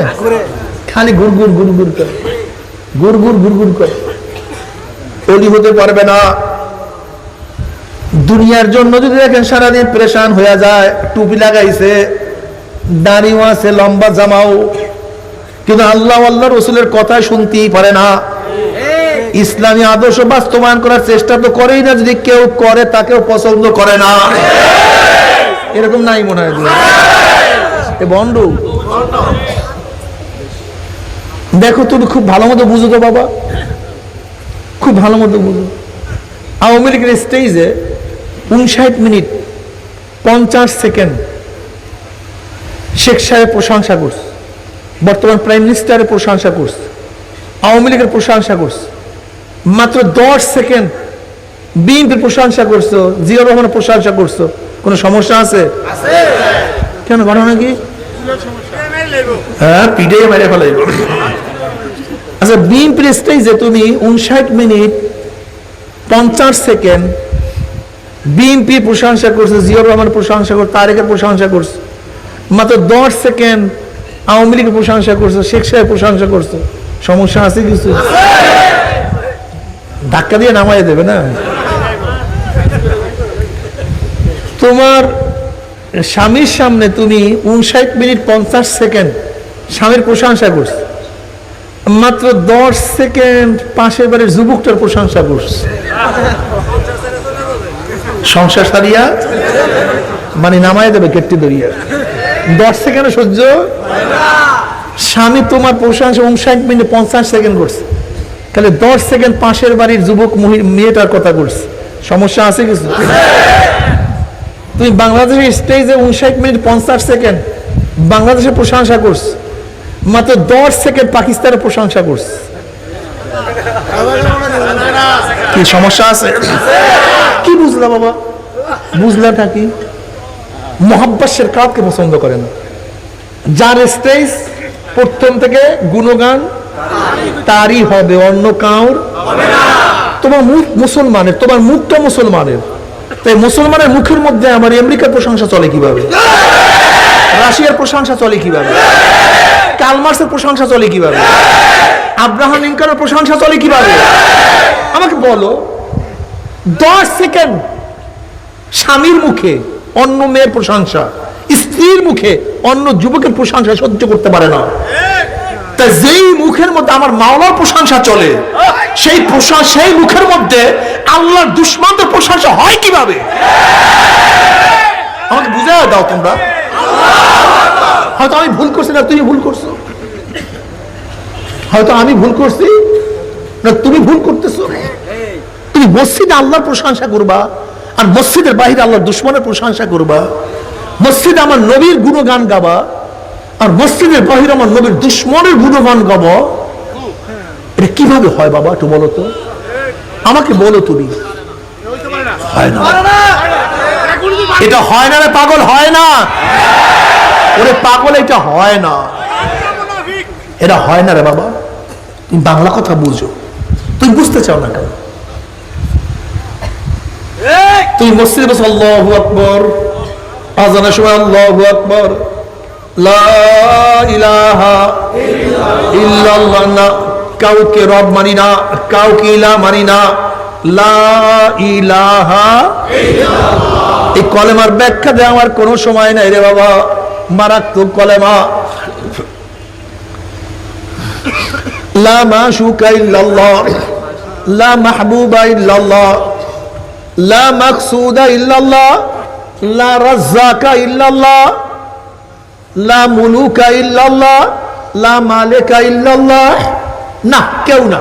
খালি গুরগুর গুরগুর করে, গুরগুর গুরগুর করে, ওলি হতে পারবে না। দুনিয়ার জন্য যদি দেখেন সারাদিন পরেশান হয়ে যায়, টুপি লাগাইছে, দাড়িও আছে, লম্বা জামাও, কিন্তু আল্লাহ আল্লাহ রসুলের কথা শুনতেই পারে না, ইসলামী আদর্শ বাস্তবায়ন করার চেষ্টা তো করেই না, যদি কেউ করে তাকেও পছন্দ করে না। এরকম নাই মনে হয়? বন্ধু দেখো, তুমি খুব ভালো মতো বুঝো তো বাবা, খুব ভালো মতো বুঝো। আওয়ামী লীগের স্টেজে 59 মিনিট 50 সেকেন্ড শেখ সাহেব প্রশংসা করছে, বর্তমান প্রাইম মিনিস্টারের প্রশংসা করছে, আওয়ামী লীগের প্রশংসা করছে। মাত্র 10 সেকেন্ড বিএনপির প্রশংসা করছো, জিয়াউর রহমানের প্রশংসা করছো। কোনো সমস্যা আছে? কেন ঘটনা কি? হ্যাঁ, পিঠে মেরে ফেলাইব। আচ্ছা, বিএনপির স্টেজে তুমি 59 মিনিট 50 সেকেন্ড বিএনপি প্রশংসা করছে, জিয়াউর রহমানের প্রশংসা করছে, তারেকের প্রশংসা করছে। মাত্র 10 সেকেন্ড আওয়ামী লীগের প্রশংসা করছে, শেখ সাহেব প্রশংসা করছে। সমস্যা আছে কিছু? ধাক্কা দিয়ে নামাই দেবে না? তোমার স্বামীর সামনে তুমি 59 মিনিট 50 সেকেন্ড স্বামীর প্রশংসা করছে, মাত্র 10 সেকেন্ড পাশের বাড়ির যুবকটার প্রশংসা করছে। সংসার সারিয়া মানে নামাই দেবে কেটে দরিয়া। 10 সেকেন্ড সহ্য? স্বামী তোমার প্রশংসা 59 মিনিট 50 সেকেন্ড করছে, তাহলে 10 সেকেন্ড পাশের বাড়ির যুবক মেয়েটার কথা করছে। সমস্যা আছে কিছু? তুমি বাংলাদেশের স্টেজে 59 মিনিট 50 সেকেন্ড বাংলাদেশের প্রশংসা করছে, মাত্র 10 সেকেন্ড পাকিস্তানের প্রশংসা করছে। কি সমস্যা আছে? কি বুঝলা বাবা? বুঝলাটা কি? মোহাব্বত শেরকাতকে পছন্দ করে না। যার স্টেজ প্রথম থেকে গুণগান তারই হবে, অন্য কাউর হবে না। তোমার মুখ মুসলমানের, তোমার মুখটা মুসলমানের, তাই মুসলমানের মুখের মধ্যে আমার আমেরিকার প্রশংসা চলে কিভাবে? রাশিয়ার প্রশংসা চলে কিভাবে? কার্ল মার্ক্সের প্রশংসা চলে কিভাবে? আব্রাহাম লিঙ্কনের প্রশংসা চলে কিভাবে? আমাকে বলো। 10 সেকেন্ড স্বামীর মুখে অন্য মেয়ের প্রশংসা, স্ত্রীর মুখে অন্য যুবকের প্রশংসা সহ্য করতে পারে না। তা যেই মুখের মধ্যে আমার মাওলার প্রশংসা চলে, সেই মুখের মধ্যে আল্লাহর দুশমনদের প্রশংসা হয় কিভাবে? আমাকে বুঝায় দাও তোমরা। হয়তো আমি ভুল করছি, না তুমি ভুল করছো। হয়তো আমি ভুল করছি, না তুমি ভুল করতেছো। তুমি মসজিদে আল্লাহর প্রশংসা করবা, আর মসজিদের বাহিরে আল্লাহর দুশমনের প্রশংসা করবা। মসজিদে আমার নবীর গুণগান গাবা, আর মসজিদের বাহিরে আমার নবীর দুশমনের গুণগান গাবা। এটা কিভাবে হয় বাবা? একটু বলো তো, আমাকে বলো তুমি। হয় না, এটা হয় না রে পাগল, হয় না। ওরে পাগল, এটা হয় না, এটা হয় না রে বাবা। তুমি বাংলা কথা বুঝো, তুমি বুঝতে চাও না কেন? তুমি মসজিদে বসে আল্লাহু আকবার, আযানের সময় আল্লাহু আকবার, লা ইলাহা ইল্লাল্লাহ, না কাউকে রব মানি না, কাউকে ইলাহ মানি না, লা ইলাহা ইল্লাল্লাহ। এই কলেমার ব্যাখ্যা দেওয়ার কোনো সময় নাই রে বাবা। মারাত্মক কলেমা। লা মাশুকা ইল্লাল্লাহ, লা মাহবুবা ইল্লাল্লাহ, লা মাকসুদা ইল্লাল্লাহ, লা রাজ্জাকা ইল্লাল্লাহ, লা মুলুকা ইল্লাল্লাহ, লা মালিকা ইল্লাল্লাহ। না, কেউ না।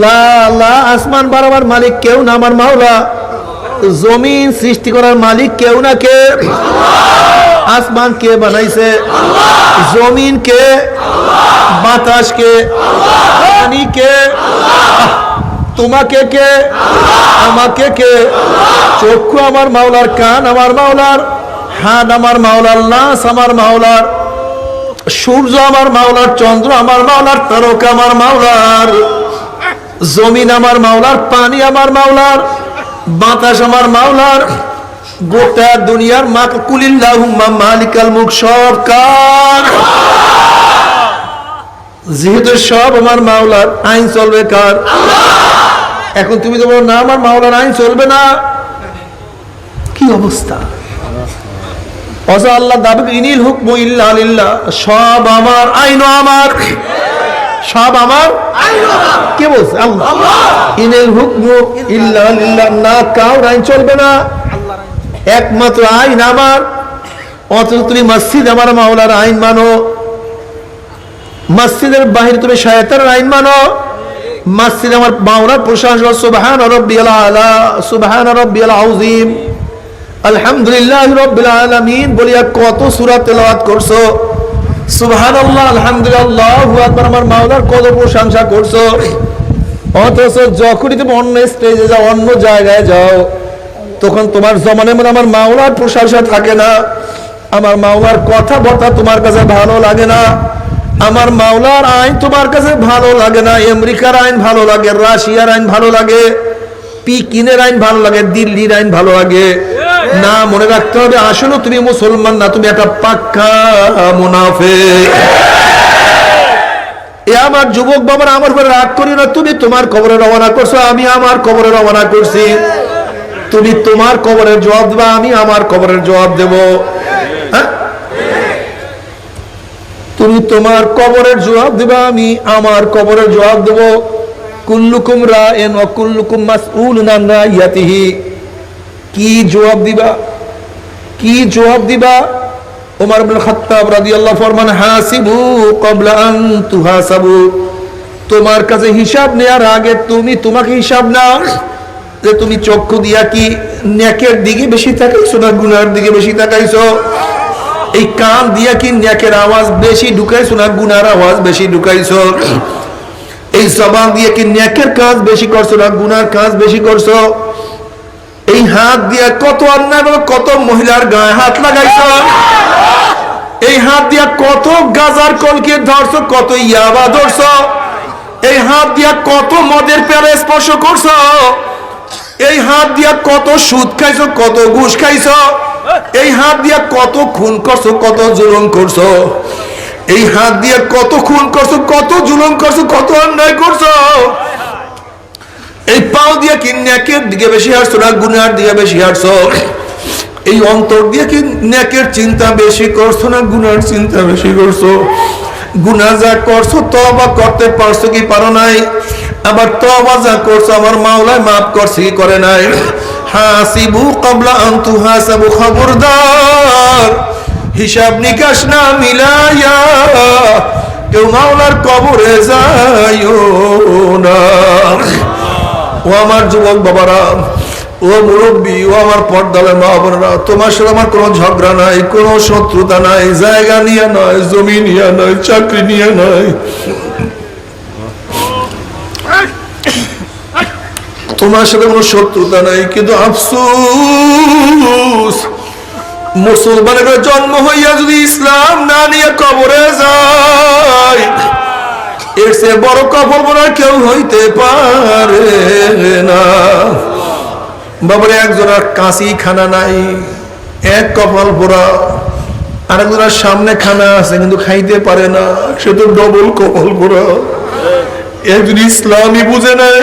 লা লা আসমান বারবার মালিক কেউ না, আমার মাওলা। জমিন সৃষ্টি করার মালিক কেউ না, কে? আসমান কে বানাইছে? জমিন কে? বাতাস কে? পানি কে? তোমাকে কে? আমাকে কে? চক্ষু আমার মাওলার, কান আমার মাওলার, হাত আমার মাওলার, নাস আমার মাওলার, সূর্য আমার মাওলার, চন্দ্র আমার মাওলার, তারকা আমার মাওলার, জমিন আমার মাওলার, পানি আমার মাওলার, বাতাস আমার মাওলার, গোটা দুনিয়ার কুলিল্লাহুম্মা মালিকাল মুলক, সব কার? যেহেতু সব আমার মাওলার, আইন চলবে কার? এখন তুমি তো বলো না আমার মাওলার আইন চলবে না। কি অবস্থা? আল্লাহ দাবি ইনিল হুকমু ইল্লা লিল্লাহ, সব আমার, আইনও আমার, সব আমার। কে বলছে? আল্লাহ। ইনিল হুকমু ইল্লা লিল্লাহ, না কার আইন চলবে না, একমাত্র আইন আমার। অথচ তুমি মসজিদ আমার মাওলার আইন মানো, মসজিদের বাহিরে তুমি শয়তানের আইন মানো। মসজিদ আমার মাওলার প্রশংসা, সুবহান রাব্বিয়াল আলা, সুবহান রাব্বিয়াল আযীম, আলহামদুলিল্লাহ রাব্বিল আলামিন বলিয়া কত সূরা তেলাওয়াত করছো। সুবহানাল্লাহ, আলহামদুলিল্লাহ, আল্লাহু আকবার, আমার মাওলার কত প্রশংসা করছো। অথচ যখনই তুমি অন্য স্টেজে যাও, অন্য জায়গায় যাও, তখন তোমার জমানের মধ্যে আমার মাওলার প্রশংসা থাকে না। আমার মাওলার কথাবার্তা তোমার কাছে ভালো লাগে না, আমার মাওলার আইন তোমার কাছে ভালো লাগে না। আমেরিকার আইন ভালো লাগে, রাশিয়ার আইন ভালো লাগে, পিকিনের আইন ভালো লাগে, দিল্লির আইন ভালো লাগে না। মনে রাখতে হবে, আসলে তুমি মুসলমান না, তুমি একটা পাক্কা মুনাফিক। এ আমার যুবক বাবার, আমার উপরে রাগ করি না। তুমি তোমার কবরে রওনা করছো, আমি আমার কবরে রওনা করছি। তুমি তোমার কবরের জবাব দেবা, আমি আমার কবরের জবাব দেব। হ্যাঁ, তুমি তোমার কবরের জবাব দেবা, আমি আমার কবরের জবাব দেব। কুল্লুকুম রাইন ওয়া কুল্লুকুম মাসউলুন আন রাইয়াতিহি। কি জবাব দিবা? কি জবাব দিবা? ওমর ইবনে খাত্তাব রাদিয়াল্লাহু ফরমান, হাসিবু ক্বাবলা আন তুহাসাবু। তোমার কাছে হিসাব নেওয়ার আগে তুমি তোমাকে হিসাব নাও, যে তুমি চক্ষু দিয়া কি নেকের দিকে বেশি তাকাইছো না গুনার দিকে বেশি তাকাইছো। এই কান দিয়া কি নেকের আওয়াজ বেশি ঢুকাইছো না গুনার আওয়াজ বেশি ঢুকাইছো? এই জবান দিয়ে কি নেকের কাজ বেশি করছো না গুনার কাজ বেশি করছো? এই হাত দিয়ে কত অন্যায় কত মহিলার গায়ে হাত লাগাইছো? এই হাত দিয়া কত গাজার কলকে ধরছো, কত ইয়াবা ধরছো? এই হাত দিয়া কত মদের পেয়ারে স্পর্শ করছো? এই হাত দিয়া কত সুদ খাইছো, কত ঘুষ খাইছো? এই হাত দিয়া কত খুন করছো, কত জুলুম করছো? এই হাত দিয়ে কত খুন করছো, কত জুলুম করছো, কত অন্যায় করছো? এই পাও দিয়ে কি নেকের দিকে বেশি হাঁটছো না গুনার দিকে বেশি হাঁটছো? এই অন্তর দিয়ে কি নেকের চিন্তা বেশি করছো না গুনার চিন্তা বেশি করছো? গুনাহ যা করছো তওবা করতে পারছো কি পারো নাই? আবার তওবা যা করছো আমার মাওলায় মাফ করছে কি করে নাই? হাসিবু ক্বাবলা আন তুহাসাবু, খবরদার হিসাব নিকাশ না মিলাইয়া কেউ মাওলার কবরে যাইও না। ও আমার যুবক বাবারা, ও মুরব্বী, ও আমার পর্দালে মা বোনেরা, তোমার সাথে আমার কোনো ঝগড়া নাই, কোনো শত্রুতা নাই, জায়গা নিয়ে নয়, জমি নিয়ে নয়, চাকরি নিয়ে নয়, তোমার সাথে কোনো শত্রুতা নাই। কিন্তু আফসোস, মুসলমানের জন্ম হইয়া যদি ইসলাম না নিয়ে কবরে যায়, এর চেয়ে বড় কবর মনে কেউ হইতে পারে না। বাবারে একজনের কাশি খানা নাই, এক কপাল পোড়া, আরেকজনের সামনে খানা আছে কিন্তু খাইতে পারে না, সে তো ডবল কপাল পোড়া। একজন ইসলামই বুঝে নাই,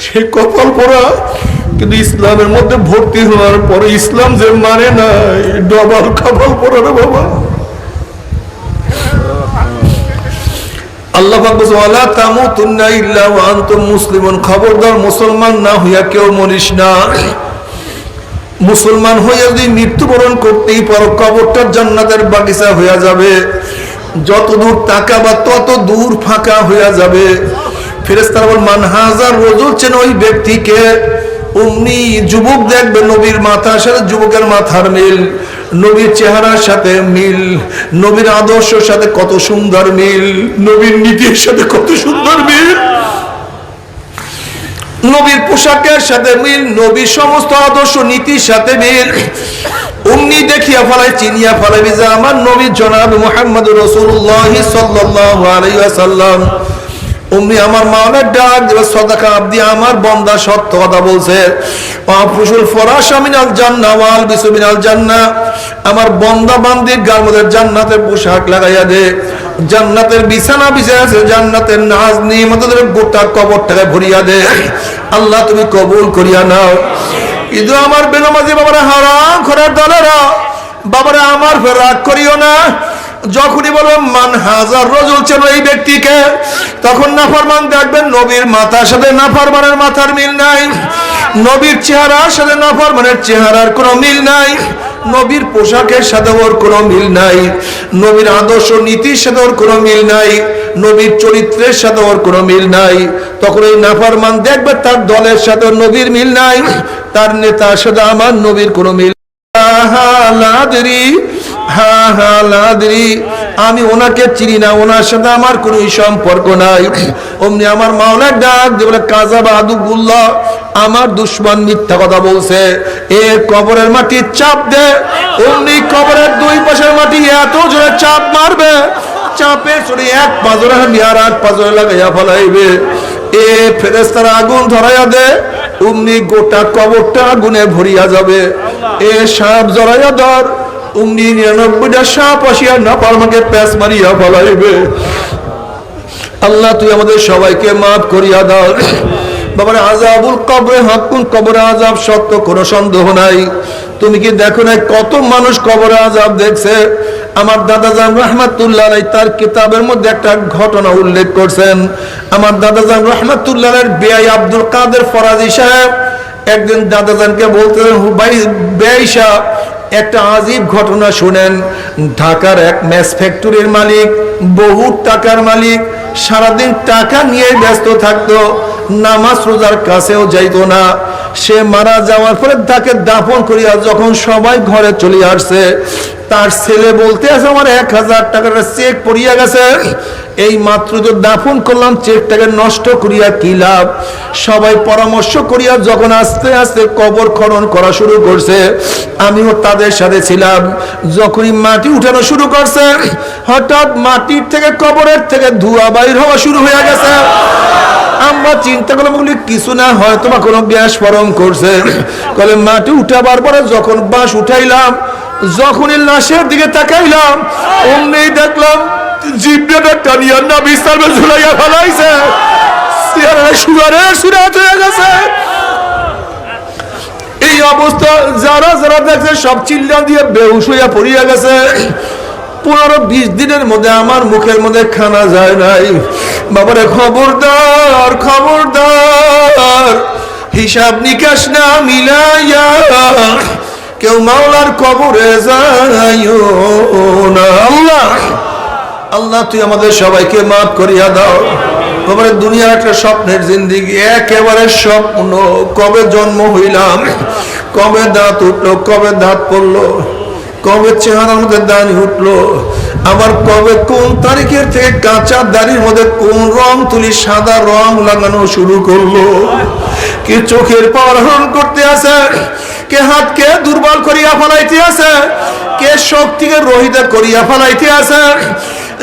সে কপাল পোড়া, কিন্তু ইসলামের মধ্যে ভর্তি হওয়ার পরে ইসলাম যে মানে নাই, ডবল কপাল পোড়া রে বাবা। আল্লাহ পাক বলেন ওয়ালা তামুতুন্না ইল্লা ওয়া আনতুম মুসলিমুন, খবরদার মুসলমান না হইয়া কেউ মরিস না। মুসলমান হইয়া যদি মৃত্যুবরণ করতেই পারো, কবরটা জান্নাতের বাগিচা হইয়া যাবে, যত দূর তাকাবা তত দূর ফাঁকা হইয়া যাবে। ফেরেশতারা বলেন মান হাজার রজুল, চেন ওই ব্যক্তিকে। অমনি যুবক দেখবে নবীর মাথার সাথে যুবকের মাথার মিল, নবীর চেহারার সাথে মিল, নবীর আদর্শের সাথে কত সুন্দর মিল, নবীর নীতির সাথে কত সুন্দর মিল, নবীর পোশাকের সাথে মিল, নবীর সমস্ত আদর্শ নীতির সাথে মিল। অমনি দেখিয়া ফেলায়, চিনিয়া ফেলাবি যে আমার নবী জনাব মুহাম্মদুর রাসূলুল্লাহ সাল্লাল্লাহু আলাইহি ওয়াসাল্লাম। অমনি আমার মাওলার ডাক দিবে, সাদাকা আব্দি, আমার বান্দা সত্য কথা বলছে। আফুসুল ফরাশা মিনাল জান্নাহ ওয়াল বিসু মিনাল জান্নাহ, আমার বান্দা বান্দির গায়ের মধ্যে জান্নাতের পোশাক লাগাইয়া দে, জান্নাতের বিছানা বিছাইয়া আছে, জান্নাতের নাজ নিয়ামতের গোটা কবরটাকে ভরিয়া দে। আল্লাহ তুমি কবুল করিয়া নাও। কিন্তু আমার বেনামাজি বাবারা, হারাম খোরের দলেরা বাবারা, আমার ফের রাগ করিও না। যখনই বলবো মান হাজার রজুল, চেন এই ব্যক্তিকে, তখন নাফরমান দেখবেন নবীর মাথার সাথে নাফরমানের মাথার মিল নাই, নবীর চেহারার সাথে নাফরমানের চেহারার কোনো মিল নাই, নবীর পোশাকের সাথে ওর কোনো মিল নাই, নবীর আদর্শ নীতির সাথে ওর কোনো মিল নাই, নবীর চরিত্রের সাথে ওর কোনো মিল নাই। তখন এই নাফরমান দেখবে তার দলের সাথে নবীর মিল নাই, তার নেতার সাথে আমার নবীর কোনো মিল। আমি ওনাকে চিনি না, ওনার সাথে আমার কোন সম্পর্ক নাই। অমনি আমার মাওলার ডাক দিয়ে বলে কাযাবা আদুবুল্লাহ, আমার দুশমন মিথ্যা কথা বলছে, এ কবরের মাটি চাপ দে। অমনি কবরের দুই পাশের মাটি এত জোরে চাপ মারবে, চাপে চড়ে এক পাজরে বিহার আট পাজরে লাগাইয়া ফেলাইবে। এ ফেরেশতারা আগুন ধরাইয়া দে, অমনি গোটা কবরটা আগুনে ভরিয়া যাবে। এ সাপ জড়াইয়া ধর, অমনি 99টা সাপ আসিয়া নাফরমানকে প্যাঁচ মারিয়া ফেলাইবে। আল্লাহ তুই আমাদের সবাইকে মাফ করিয়া দাও। বাবার আযাবুল কবরে হাক্কুন, কবরে আযাব সত্য, কোনো সন্দেহ নাই। তুমি কি দেখো না কত মানুষ কবরে আযাব দেখছে? আমার দাদা জান রাহমাতুল্লাহ আলাইহি তার কিতাবের মধ্যে একটা ঘটনা উল্লেখ করছেন। আমার দাদা জান রাহমাতুল্লাহ আলাইহির বেয়াই আব্দুল কাদের ফরাজি সাহেব একদিন দাদাজানকে বলতেন, ভাই বেয়াই সাহেব একটা আজীব ঘটনা শুনেন। ঢাকার এক ম্যাচ ফ্যাক্টরির মালিক, বহু টাকার মালিক, সারাদিন টাকা নিয়ে ব্যস্ত থাকতো, নামাজ রোজার কাছেও যাইতো না। সে মারা যাওয়ার পরে তাকে দাফন করিয়া যখন সবাই ঘরে চলে আসছে, তার ছেলে বলতে আছে আমার 1000 টাকার চেক পড়িয়া গেছে, এই মাত্র তো দাফন করলাম, চেকটাকে নষ্ট করিয়া কি লাভ। সবাই পরামর্শ করিয়া যখন আস্তে আস্তে কবর খনন করা শুরু করছে, আমিও তাদের সাথে ছিলাম। যখনই মাটি উঠানো শুরু করছে, হঠাৎ মাটির থেকে কবরের থেকে ধোঁয়া বাইর হওয়া শুরু হয়ে গেছে। আমরা চিন্তা করলাম বলি কিছু না, হয়তো বা কোনো গ্যাস ফরম করছে। বলে মাটি উঠাবার পরে যখন বাঁশ উঠাইলাম, যখনই লাশের দিকে তাকাইলাম, অমনি দেখলাম জিব্রাটা টানিয়া না বিস্তারে ঝুলাইয়া ফেলাইছে, সুগারের সিরাত হয়ে গেছে। এই অবস্থা যারা যারা দেখছে সব চিল্লা দিয়ে বেহুশ হইয়া পড়িয়া গেছে। 15-20 দিনের মধ্যে আমার মুখের মধ্যে খানা যায় নাই। বাবারে খবরদার খবরদার, হিসাব নিকাশ না মিলাইয়া কেউ মাওলার কবরে যাইও না। আল্লাহ আল্লাহ তুই আমাদের সবাইকে মাফ করিয়া দাও। বাবারে দুনিয়া একটা স্বপ্নের জিন্দিগি, একেবারে স্বপ্ন। কবে জন্ম হইলাম, কবে দাঁত উঠলো, কবে দাঁত পড়লো, কবে চেহারার মধ্যে দাড়ি উঠলো, আবার কবে কোন তারিখের থেকে কাঁচা দাড়ির মধ্যে কোন রং তুলি সাদা রং লাগানো শুরু করলো। কে চোখের পাওয়ার হরণ করতে আছে, কে হাতকে দুর্বল করিয়া ফেলাইতে আছে, কে শক্তিকে রহিত করিয়া ফেলাইতে আছে।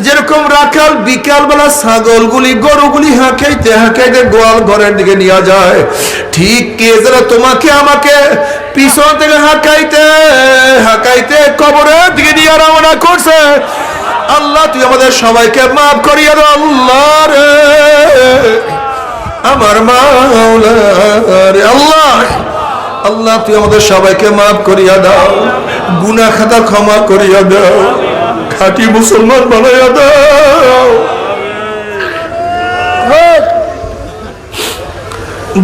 যেরকম রাখাল বিকাল বেলা ছাগলগুলি গরুগুলি হাঁকাইতে হাঁকাইতে গোয়াল ঘরের দিকে নিয়ে যায়, ঠিক কে যেন তোমাকে আমাকে পিছন থেকে হাঁকাইতে হাঁকাইতে কবরের দিকে নিয়ে রওনা করছে। আল্লাহ তুই আমাদের সবাইকে মাফ করিয়া দাও। আল্লাহ রে আমার মাওলা রে, আল্লাহ আল্লাহ তুই আমাদের সবাইকে মাফ করিয়া দাও, গুনাহ খাতা ক্ষমা করিয়া দাও, খাঁটি মুসলমান বানাইয়া দাও।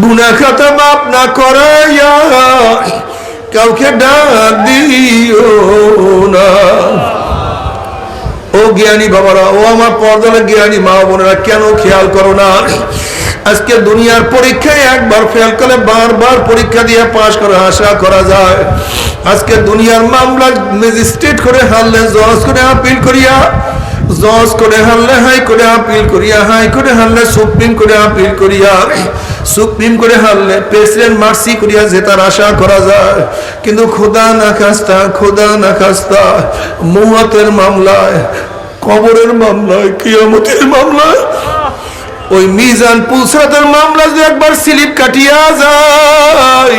গুনাহ খাতা মাফ না করাইয়া কাউকে ডাক দিও না। ও জ্ঞানী বাবারা, ও আমার পর্দার জ্ঞানী মা বোনেরা, কেন খেয়াল করো না? আজকে দুনিয়ার পরীক্ষায় একবার ফেল করলে বারবার পরীক্ষা দিয়ে পাশ করে আশা করা যায়। আজকে দুনিয়ার মামলা ম্যাজিস্ট্রেট করে হারলে জজ করে আপিল করিয়া, জজ করে হারলে হাই করে আপিল করিয়া, হাই করে হারলে সুপ্রিম করে আপিল করিয়া, সুপ্রিম করে হারলে প্রেসিডেন্ট মার্সি করিয়া জেতার আশা করা যায়। কিন্তু খোদা না খাস্তা, খোদা না খাস্তা, মুয়াতের মামলায়, কবরের মামলায়, কিয়ামতের মামলায়, ওই মিজান পুলসাতের মামলা যদি একবার স্লিপ কাটিয়া যায়,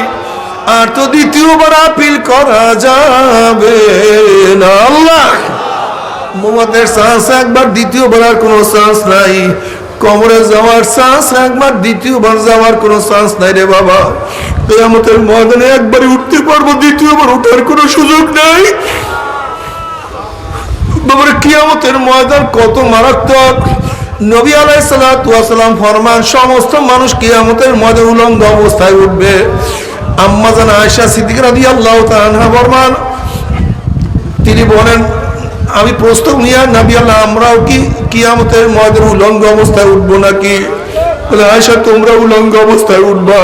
আর তো দ্বিতীয়বার আপিল করা যাবে না। আল্লাহ মুহাম্মদের চান্স একবার, দ্বিতীয়বার আর কোনো চান্স নাই। কবরে যাওয়ার চান্স একবার, দ্বিতীয়বার যাওয়ার কোনো চান্স নাই রে বাবা। কিয়ামতের ময়দানে একবারই উঠতে পারবো, দ্বিতীয়বার ওঠার কোনো সুযোগ নাই। বাবার কিয়ামতের ময়দান কত মারাত্মক। নবী আলাইহিস সালাতু ওয়াস সালাম ফরমান, সমস্ত মানুষ কিয়ামতের ময়দানে উলঙ্গ অবস্থায় উঠবে। আম্মা জান আয়েশা সিদ্দিকা রাদিয়াল্লাহু তাআলা আনহা ফরমান, তিনি বলেন আমি প্রস্তাব নিয়ে, নবী আল্লাহ আমরাও কি কিয়ামতের ময়দানে উলঙ্গ অবস্থায় উঠবো নাকি? বলে আয়েশা তোমরা উলঙ্গ অবস্থায় উঠবা?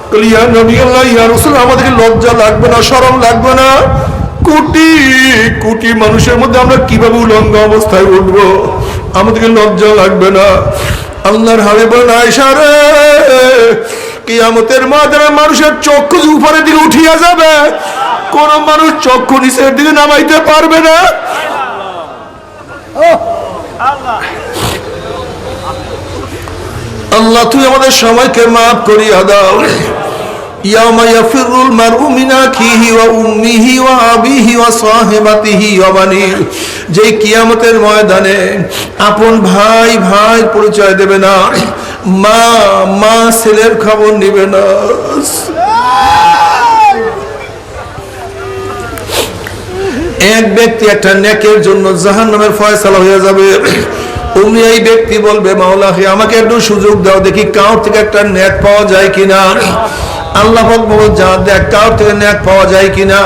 বলে ইয়া নবী আল্লাহ, ইয়া রাসূল, আমাদেরকে লজ্জা লাগবে না, শরম লাগবে না? কোটি কোটি মানুষের মধ্যে আমরা কিভাবে উলঙ্গ অবস্থায় উঠবো? আমাদেরকে লজ্জা লাগবে না? আল্লাহর হাবিব বলেন, আয়েশা রে, কিয়ামতের ময়দানে মানুষের চক্ষু উপরের দিকে উঠিয়া যাবে, কোন মানুষ চক্ষু নিচের দিকে নামাইতে পারবে না। আল্লাহ তুই আমাদের সবাইকে মাফ করিয়া দাও। ইয়াউমা ইয়াফিরুল মারউ মিন আখিহি ওয়া উম্মিহি ওয়া আবিহি ওয়া সাহিবাতিহি ওয়া বানিহি, যে কিয়ামতের ময়দানে আপন ভাই ভাই পরিচয় দেবে না, মা মা ছেলের খবর নেবে না। এক ব্যক্তি একটা নেকের জন্য জাহান্নামের ফয়সালা হয়ে যাবে। উনি এই ব্যক্তি বলবে, মাওলা হে আমাকে একটু সুযোগ দাও, দেখি কাউর থেকে একটা নেক পাওয়া যায় কিনা। আল্লাহ পাক বলে, যা দেখ কাউর থেকে নেক পাওয়া যায় কিনা।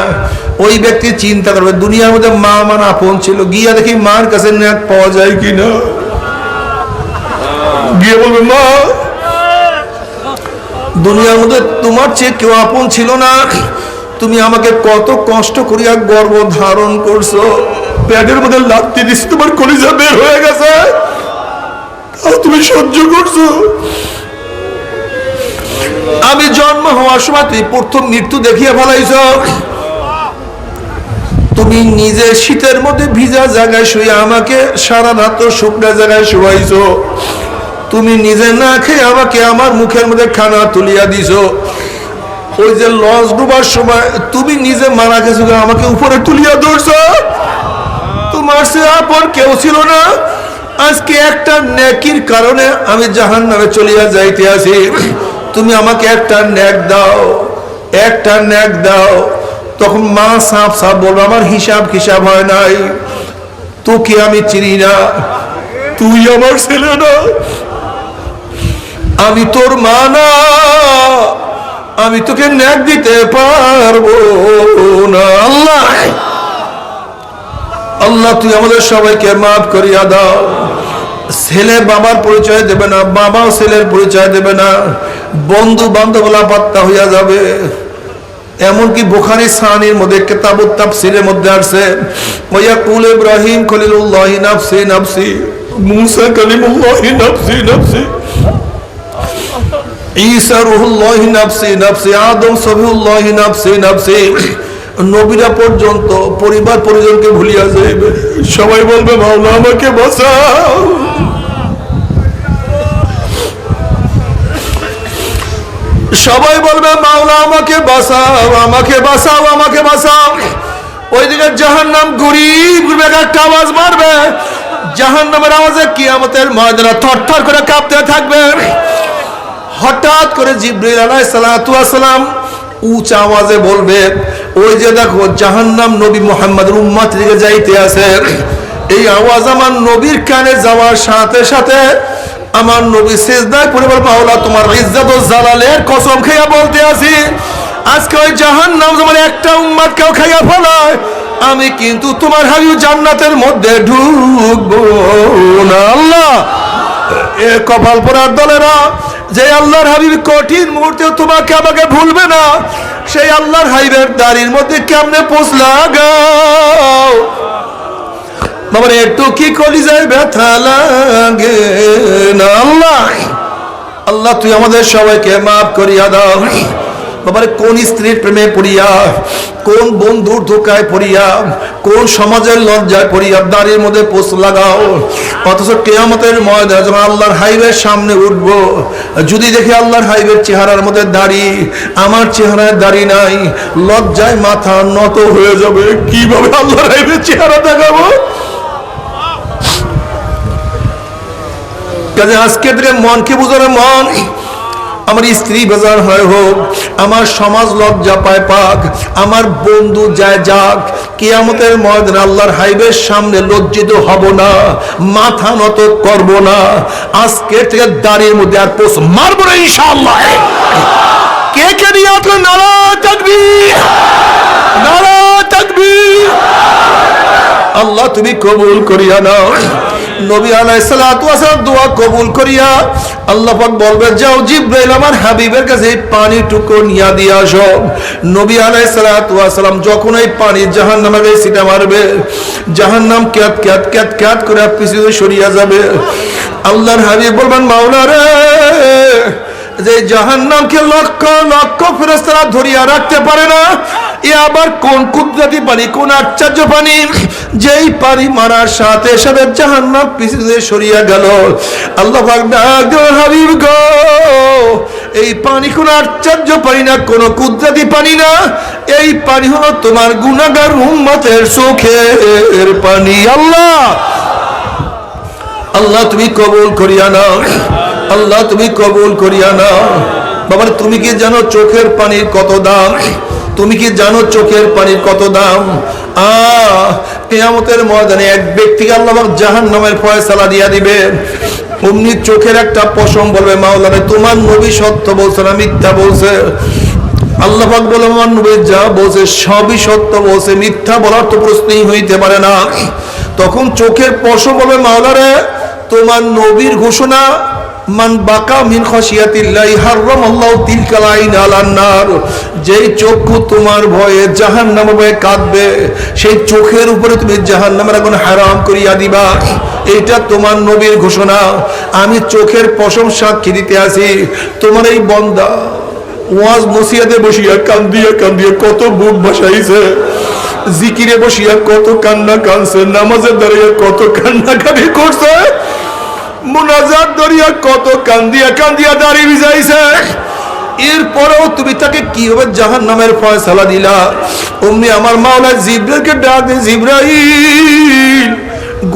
ওই ব্যক্তি চিন্তা করবে, দুনিয়ার মধ্যে মা আমার আপন ছিল, গিয়া দেখি মার কাছে নেক পাওয়া যায় কিনা। গিয়ে বলবে, মা দুনিয়ার মধ্যে তোমার চেয়ে কেউ আপন ছিল না, তুমি আমাকে কত কষ্ট করিয়া গর্ভ ধারণ করছো, পেটের মধ্যে লাথি দিছি, তোমার কলিজা বের হয়ে গেছে, তাও তুমি সহ্য করছো। আমি জন্ম হওয়ার সময় তুই প্রথম মৃত্যু দেখিয়ে ফেলাইছ। তুমি নিজে শীতের মধ্যে ভিজা জায়গায় শুয়ে আমাকে সারা রাত শুকনা জায়গায় শুয়াইছো। তুমি নিজে না খেয়ে আমাকে আমার মুখের মধ্যে খানা তুলিয়া দিছো। ওই যে লঞ্চ ডুবার সময় তুমি নিজে মারা গেছো, আমাকে উপরে তুলিয়া ধরছো। তোমার সে আপন কেউ ছিল না। আজকে একটা নেকির কারণে আমি জাহান্নামে চলিয়া যাইতে আছি। তুমি আমাকে একটা নেক দাও, একটা নেক দাও। তখন মা সাপ সাপ বলবো, আমার হিসাব খিসাব হয় নাই, তোকে আমি চিনি না, তুই আমার ছেলে না, আমি তোর মা না, আমি তোকে নেক দিতে পারবো না। আল্লাহ আল্লাহ তুই আমাদের সবাইকে মাফ করিয়া দাও। ছেলে বাবার পরিচয় দেবে না, বাবাও ছেলের পরিচয় দেবে না, বন্ধু বান্ধব লাপাত্তা হইয়া যাবে। এমনকি বুখারী সানির মধ্যে কিতাবুত তাফসীরের মধ্যে আছে, ওয়ায়াকুল ইব্রাহিম খলিলুল্লাহ নাফসি নাফসি, মুসা কালিমুল্লাহ নাফসি নাফসি, ঈসা রূহুল্লাহ নাফসি নাফসি, আদম সফিউল্লাহ নাফসি নাফসি। নবীরা পর্যন্ত পরিবার পরিজনকে ভুলিয়া যাইবে। সবাই বলবে মাওলা আমাকে বাঁচাও। সবাই বলবে মাওলা আমাকে বাঁচাও, আমাকে বাঁচাও, আমাকে বাঁচাও। ওইদিকে জাহান্নাম ঘুরি ঘুরবে, একটা আওয়াজ মারবে। জাহান্নামের আওয়াজে কিয়ামতের ময়দানে থরথর করে কাঁপতে থাকবে। হঠাৎ করে জিবরিল আলাইহিস সালাতু ওয়াস সালাম উঁচা আওয়াজে বলবে, ওই যে দেখো জাহান্নাম নবী মুহাম্মদের উম্মত দিকে যাইতে আছে। এই আওয়াজ আমার নবীর কানে যাওয়ার সাথে সাথে আমার নবী সিজদায় পড়ে বলবে, মাওলা তোমার ইজ্জত ও জালালের কসম খাইয়া বলতে আছি, আজকে ওই জাহান্নাম যেমন একটা উম্মত কেউ খাইয়া ফেলায়, আমি কিন্তু তোমার হাবিব জান্নাতের মধ্যে ঢুকবো না। আল্লাহ এ কপাল পোড়ার দলেরা, যে আল্লাহর হাবিব কঠিন মুহূর্তে তোমাকে আমাকে ভুলবে না, সেই আল্লাহর হাবিবের দাড়ির মধ্যে কেমনে পোষ লাগাও। বাবার একটু কি কলিজায় ব্যথা লাগে না। আল্লাহ আল্লাহ তুই আমাদের সবাইকে মাফ করিয়া দাও। বাবার কোন স্ত্রীর প্রেমে পড়িয়া, কোন বন্ধুর ধোকায় পড়িয়া, কোন সমাজের লজ্জায় পড়িয়া দাড়ির মধ্যে পোষ লাগাও। অথচ কিয়ামতের ময়দানে যখন আল্লাহর হাইবের সামনে উঠবো, যদি দেখি আল্লাহর হাইবের চেহারার মধ্যে দাড়ি, আমার চেহারায় দাড়ি নাই, লজ্জায় মাথা নত হয়ে যাবে। কিভাবে আল্লাহর হাইবের চেহারা দেখাবো? কাজে আজকে থেকে মনকে বুঝানো, মন আমার স্ত্রী বেজার হয় হোক, আমার সমাজ লজ্জা পায় পাক, আমার বন্ধু যায় যাক, কিয়ামতের ময়দানে আল্লাহর হাইবের সামনে লজ্জিত হব না, মাথা নত করব না। আজকে থেকে দাড়ির মধ্যে আর পোষ মারবো না ইনশাআল্লাহ। কে কে নিয়ে আপনার নারা তাকবীর, নারা তাকবীর। আল্লাহ তুমি কবুল করিয়া নাও। নবী আলাইহিস সালাতু ওয়াস সালাম দোয়া কবুল করিয়া আল্লাহ পাক বলবে, যাও জিবরাইল আমার হাবিবের কাছে এই পানিটুকু নিয়ে দিয়ে আসো। নবী আলাইহিস সালাতু ওয়াস সালাম যখন এই পানি জাহান্নামের গায়ে ছিটা মারবে, জাহান্নাম ক্যাত ক্যাত ক্যাত ক্যাত করে পিছনে সরিয়া যাবে। আল্লাহর হাবিব বলবেন, মাওলা রে, যে জাহান্নামকে লক্ষ লক্ষ ফেরেশতারা ধরিয়া রাখতে পারে না, এ আবার কোন কুদরতি পানি, কোন আশ্চর্য পানি, যেই পানি মারার সাথে সাথে জাহান্নাম পিছনে সরিয়া গেল। আল্লাহ পাক ডাক দিলেন, হাবিব গো, এই পানি কোন আশ্চর্য পানি না, কোন কুদরতি পানি না, এই পানি হলো তোমার গুনাহগার উম্মতের চোখের পানি। আল্লাহ আল্লাহ তুমি কবুল করিয়া নাও, আল্লাহ তুমি কবুল করিয়া নাও। বাবা তুমি কি জানো চোখের পানির কত দাম? তুমি কি জানো চোখের পানির কত দাম? কিয়ামতের ময়দানে এক ব্যক্তিকে আল্লাহ পাক জাহান্নামের ফয়সালা দিয়া দিবে। অমনি চোখের একটা পশম বলবে, মাওলা রে, তোমার নবী সত্য বলছে না মিথ্যা বলছে? আল্লাহ পাক বলে, আমার নবী যা বলছে সবই সত্য বলছে, মিথ্যা বলার তো প্রশ্নই হইতে পারে না। তখন চোখের পশম বলবে, মাওলা রে, তোমার নবীর ঘোষণা মান বাকা মিন খাশিয়াতিল্লাহি হারামাল্লাহু তিলকাল আইন আলান নার। যেই চক্ষু তোমার ভয়ে জাহান্নামের ভয়ে কাঁদবে, সেই চোখের উপরে তুমি জাহান্নামের আগুন হারাম করিয়া দিবা। এটা তোমার নবীর ঘোষণা। আমি চোখের প্রশংসা সাক্ষী দিতে আছি। তোমার এই বান্দা ওয়াজ নসিহতে বসিয়া কান্দিয়া কান্দিয়া কত বুক ভাসাইছে, জিকিরে বসিয়া কত কান্না কানছে, নামাজে দাঁড়িয়ে কত কান্নাকাটি করছে, মুনাজাত দরিয়া কত কান্দিয়া কান্দিয়া দাড়ি ভিজাইছে। এরপরেও তুমি তাকে কিভাবে জাহান্নামের ফয়সালা দিলা? অমনি আমার মাওলা জিবরাইলকে ডাক দে, জিবরাইল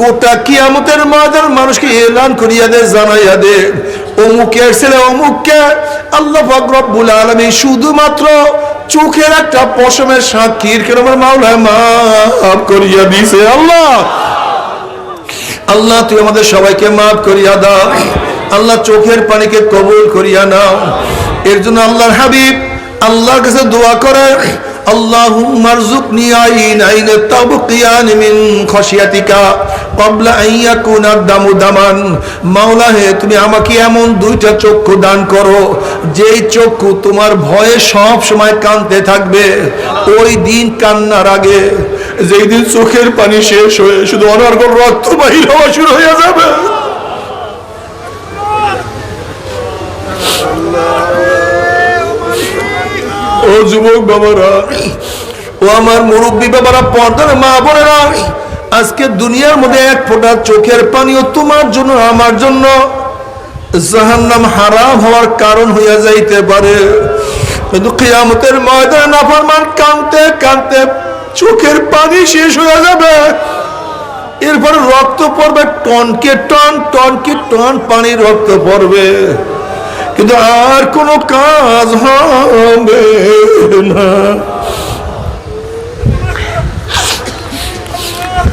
গোটা কিয়ামতের ময়দান মানুষকে এলান করিয়া দে, জানাইয়া দে অমুকের ছেলে অমুককে আল্লাহ পাক রব্বুল আলামিন শুধুমাত্র চোখের একটা পশমের সাক্ষীর কেন আমার মাওলা মাফ করিয়া দিছে। আল্লাহ আল্লাহ তুই আমাদের সবাইকে মাফ করিয়া দাও। আল্লাহ চোখের পানিকে কবুল করিয়া নাও। এর জন্য আল্লাহর হাবিব আল্লাহর কাছে দোয়া করে, আল্লাহুম্মা রযুকনি আইনাইন তাবকিয়ান মিন খাশিয়াতিকা ক্বাবলা আন ইয়াকুনা দামু দামান। মাওলা হে, তুমি আমাকে এমন দুইটা চক্ষু দান করো যেই চক্ষু তোমার ভয়ে সব সময় কাঁদতে থাকবে। ওই দিন কান্নার আগে যেই দিন চোখের পানি শেষ হয়ে শুধু অনর্গল রক্ত বাহির হওয়া শুরু হয়ে যাবে। ও যুবক বাবারা, ও আমার মুরব্বী বাবারা, পর্দার মা বোনেরা, আজকে দুনিয়ার মধ্যে এক ফোঁটা চোখের পানিও তোমার জন্য আমার জন্য জাহান্নাম হারাম হওয়ার কারণ হইয়া যাইতে পারে। কিন্তু কিয়ামতের ময়দানে নাফরমান কাঁদতে কাঁদতে চোখের পানি শেষ হয়ে যাবে। এরপর রক্ত পড়বে টনকে টন, টনকে টন পানি রক্ত পড়বে, কিন্তু আর কোনো কাজ হবে না।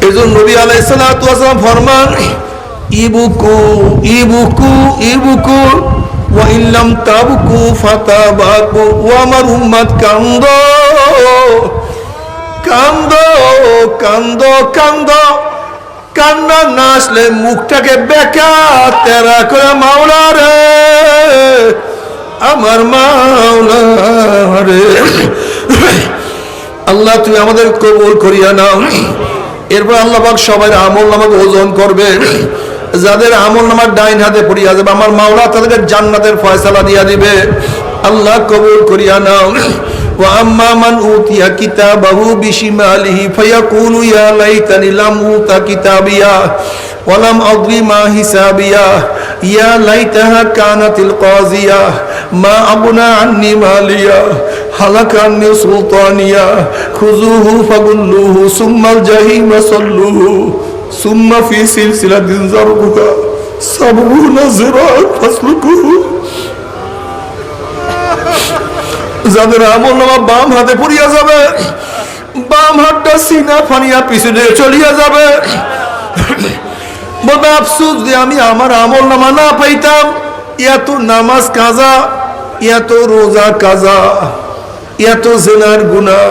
এজন্য নবী আলাইহিস সালাতু ওয়াস সালাম ফরমান, ইবুকু ইবুকু ইবুকু ওয়া ইল্লাম তাবকু ফাতাবাকু। ও আমার উম্মত, কান্দো কান্দো কান্দো কান্দো। কান্না না আসলে মুখটাকে বেকা তেরা করে, মাওলা রে আমার মাওলা রে, আল্লাহ তুমি আমাদের কবুল করিয়া নাও। এরপর আল্লাহ পাক সবার আমল নামাকে ওজন করবে। যাদের আমল নামার ডাইন হাতে পড়িয়া যাবে আমার মাওলা তাদেরকে জান্নাতের ফয়সালা দিয়া দিবে। আল্লাহ কবুল করিয়া নাও। ওয়া আম্মা মান উতিয়া কিতাবাহু বিশিমালিহি ফায়াকুলু ইয়া লাইতানি লাম উতা কিতাবিয়া ওয়া লাম আদরি মা হিসাবিয়া ইয়া লাইতাহা কানাতিল কাযিয়া মা আবনা আন্নি মালিয়া হালাকা আন্নি সুলতানিয়া খুযুহু ফাগুল্লুহু সুম্মাল জাহিমা সাল্লুহু সুম্মা ফি সিলসিলাতিন যারকুহা সাবউনা যিরাআন ফাসলুকুহু। যাদের আমল নামা বাম হাতে পড়িয়া যাবে, বাম হাতটা সিনা ফানিয়া পিছনে চলিয়া যাবে, বলবে আফসোস যে আমি আমার আমল নামা না পাইতাম। এত নামাজ কাজা, এত রোজা কাজা, এত জেনার গুনাহ,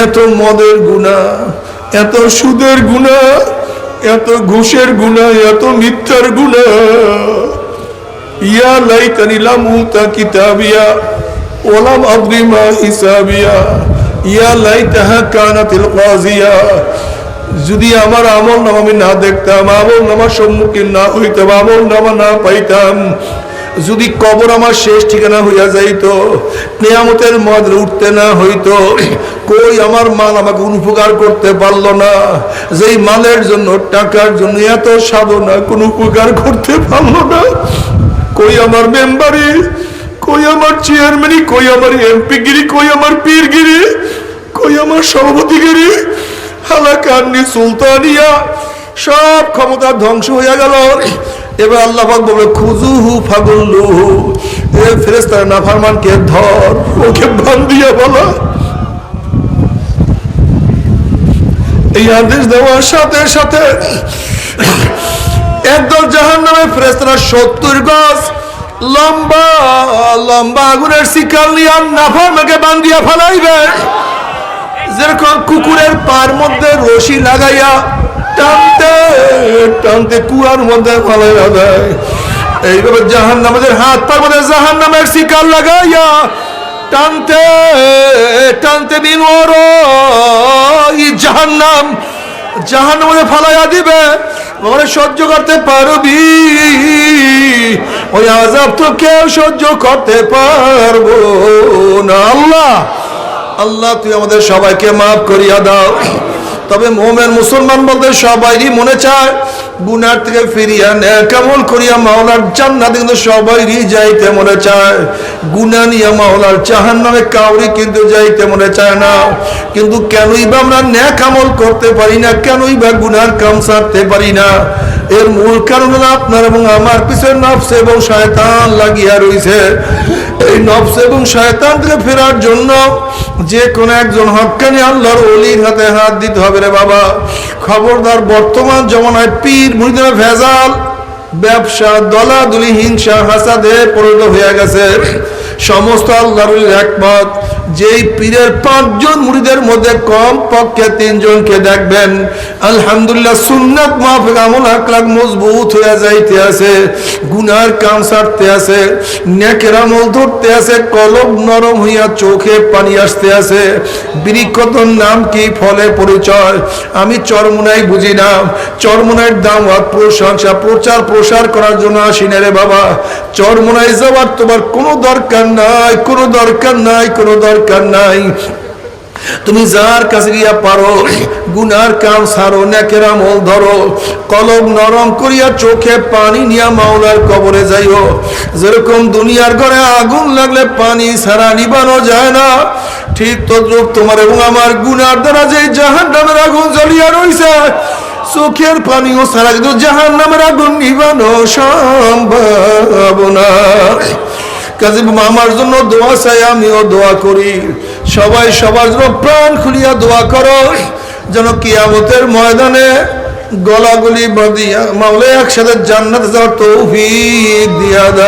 এত মদের গুনাহ, এত সুদের গুনাহ, এত ঘুষের গুনাহ, এত মিথ্যার গুনাহ। ইয়া লাইতানি লাম উতা কিতাবিয়া ওয়ালাম আদরি মা হিসাবিয়া ইয়া লাইতাহা কানাতিল কাযিয়া। যদি আমার আমল নামা আমি না দেখতাম, আমল নামার সম্মুখীন না হইতাম, আমল নামা না পাইতাম, যদি কবর আমার শেষ ঠিকানা হইয়া যাইতো, কিয়ামতের ময়দানে উঠতে না হইতো, কই আমার মাল আমাকে উপকার করতে পারলো না। যেই মালের জন্য টাকার জন্য এত সাধনা কোন উপকার করতে পারলো না। কই আমার মেম্বারি, কই আমার চেয়ারম্যানি, কই আমার এমপিগিরি, কই আমার পীরগিরি, কই আমার সভাপতিগিরি, হালাকান্নি সুলতানিয়া, সব ক্ষমতা ধ্বংস হইয়া গেল। এবার আল্লাহ পাক বলবে খুযুহু ফাগুল্লুহু, এ ফেরেশতা নাফরমানকে ধর, ওকে বান্ধিয়া বলা। এই আদেশ দেওয়ার সাথে সাথে একদল জাহান্নামের ফেরেশতারা 70 গজ লম্বা লম্বা আগুনের শিকল নিয়ে নাফরমানকে বান্ধিয়া ফেলাইবে। যেরকম কুকুরের পার মধ্যে রশি লাগাইয়া টানতে টানতে কুয়ার মধ্যে ফেলাইয়া দেয়, এইভাবে জাহান্নামের হাত পার মধ্যে জাহান্নামের শিকার লাগাইয়া টানতে টানতে বিনোর জাহান্নামে ফালাইয়া দিবে। ওরে সহ্য করতে পারবি? ওই আযাব তো কেউ সহ্য করতে পারবো না। আল্লাহ আল্লাহ তুই আমাদের সবাইকে মাফ করিয়া দাও। তবে মুমিন মুসলমান বলতে সবাইরই মনে চায় গুনাহ থেকে ফিরিয়া নেক আমল করিয়া মাওলার জান্নাতে, কিন্তু সবাইরই যাইতে মনে চায়। গুনাহ নিয়ে মাওলার জাহান্নামে কাউরি কিন্তু যাইতে মনে চায় না। কিন্তু কেনই বা আমরা নেক আমল করতে পারি না, কেনই বা গুনার কাম ছাড়তে পারি না? এর মূল কারণ হলো আপনার এবং আমার পিছনে নফস এবং শয়তান লাগিয়া রইছে। এই নফস এবং শয়তান থেকে ফেরার জন্য যে কোন একজন হক্কানি আল্লাহর ওলির হাতে হাত দিতে হবে রে বাবা। খবরদার, বর্তমান জমানায় পীর মুরিদের ভেজাল, ব্যবসা, দলাদলি, হিংসা, হাসাদে পরিণত হয়ে গেছে। সমস্ত আল্লাহর ওলির একমত, যেই পীরের 5 জন মুরিদের মধ্যে কম পক্ষে 3 জনকে দেখবেন আলহামদুলিল্লাহ সুন্নাত মাফিক আমল আকলাক মজবুত হয়ে যাইতে আছে, গুনার কাম ছাড়তে আছে, নেকের আমল ধরতে আছে, কলব নরম হইয়া চোখে পানি আসতে আছে। বৃক্ষতর নাম কি, ফলে পরিচয়। আমি চরমুনাই বুঝি না, চরমুনাইয়ের দাওয়াত প্রশংসা প্রচার প্রসার করার জন্য আসি না রে বাবা। চরমুনাই যাবার তোমার কোনো দরকার নাই, কোনো দরকার নাই, কোনো দরকার নাই। তুমি যার কাছে গিয়া পারো গুনার কাম ছাড়ো, নেকের আমল ধরো, কলব নরম করিয়া চোখে পানি নিয়া মাওলার কবরে যাইও। যেরকম দুনিয়ার ঘরে আগুন লাগলে পানি ছাড়া নিবানো যায় না, ঠিক তদ্রূপ তোমার এবং আমার গুনার দ্বারা যে জাহান্নামের আগুন জ্বলিয়া রইছে, চোখের পানিও ছাড়া কিন্তু জাহান্নামের আগুন নিবানো সম্ভব না। কাজে আমার জন্য দোয়া চাই, আমিও দোয়া করি। সবাই সবার জন্য প্রাণ খুলিয়া দোয়া করো, যেন কিয়ামতের ময়দানে গলাগলি বাঁধিয়া মাওলা একসাথে জান্নাতে যাওয়ার তৌফিক দিয়া দেয়।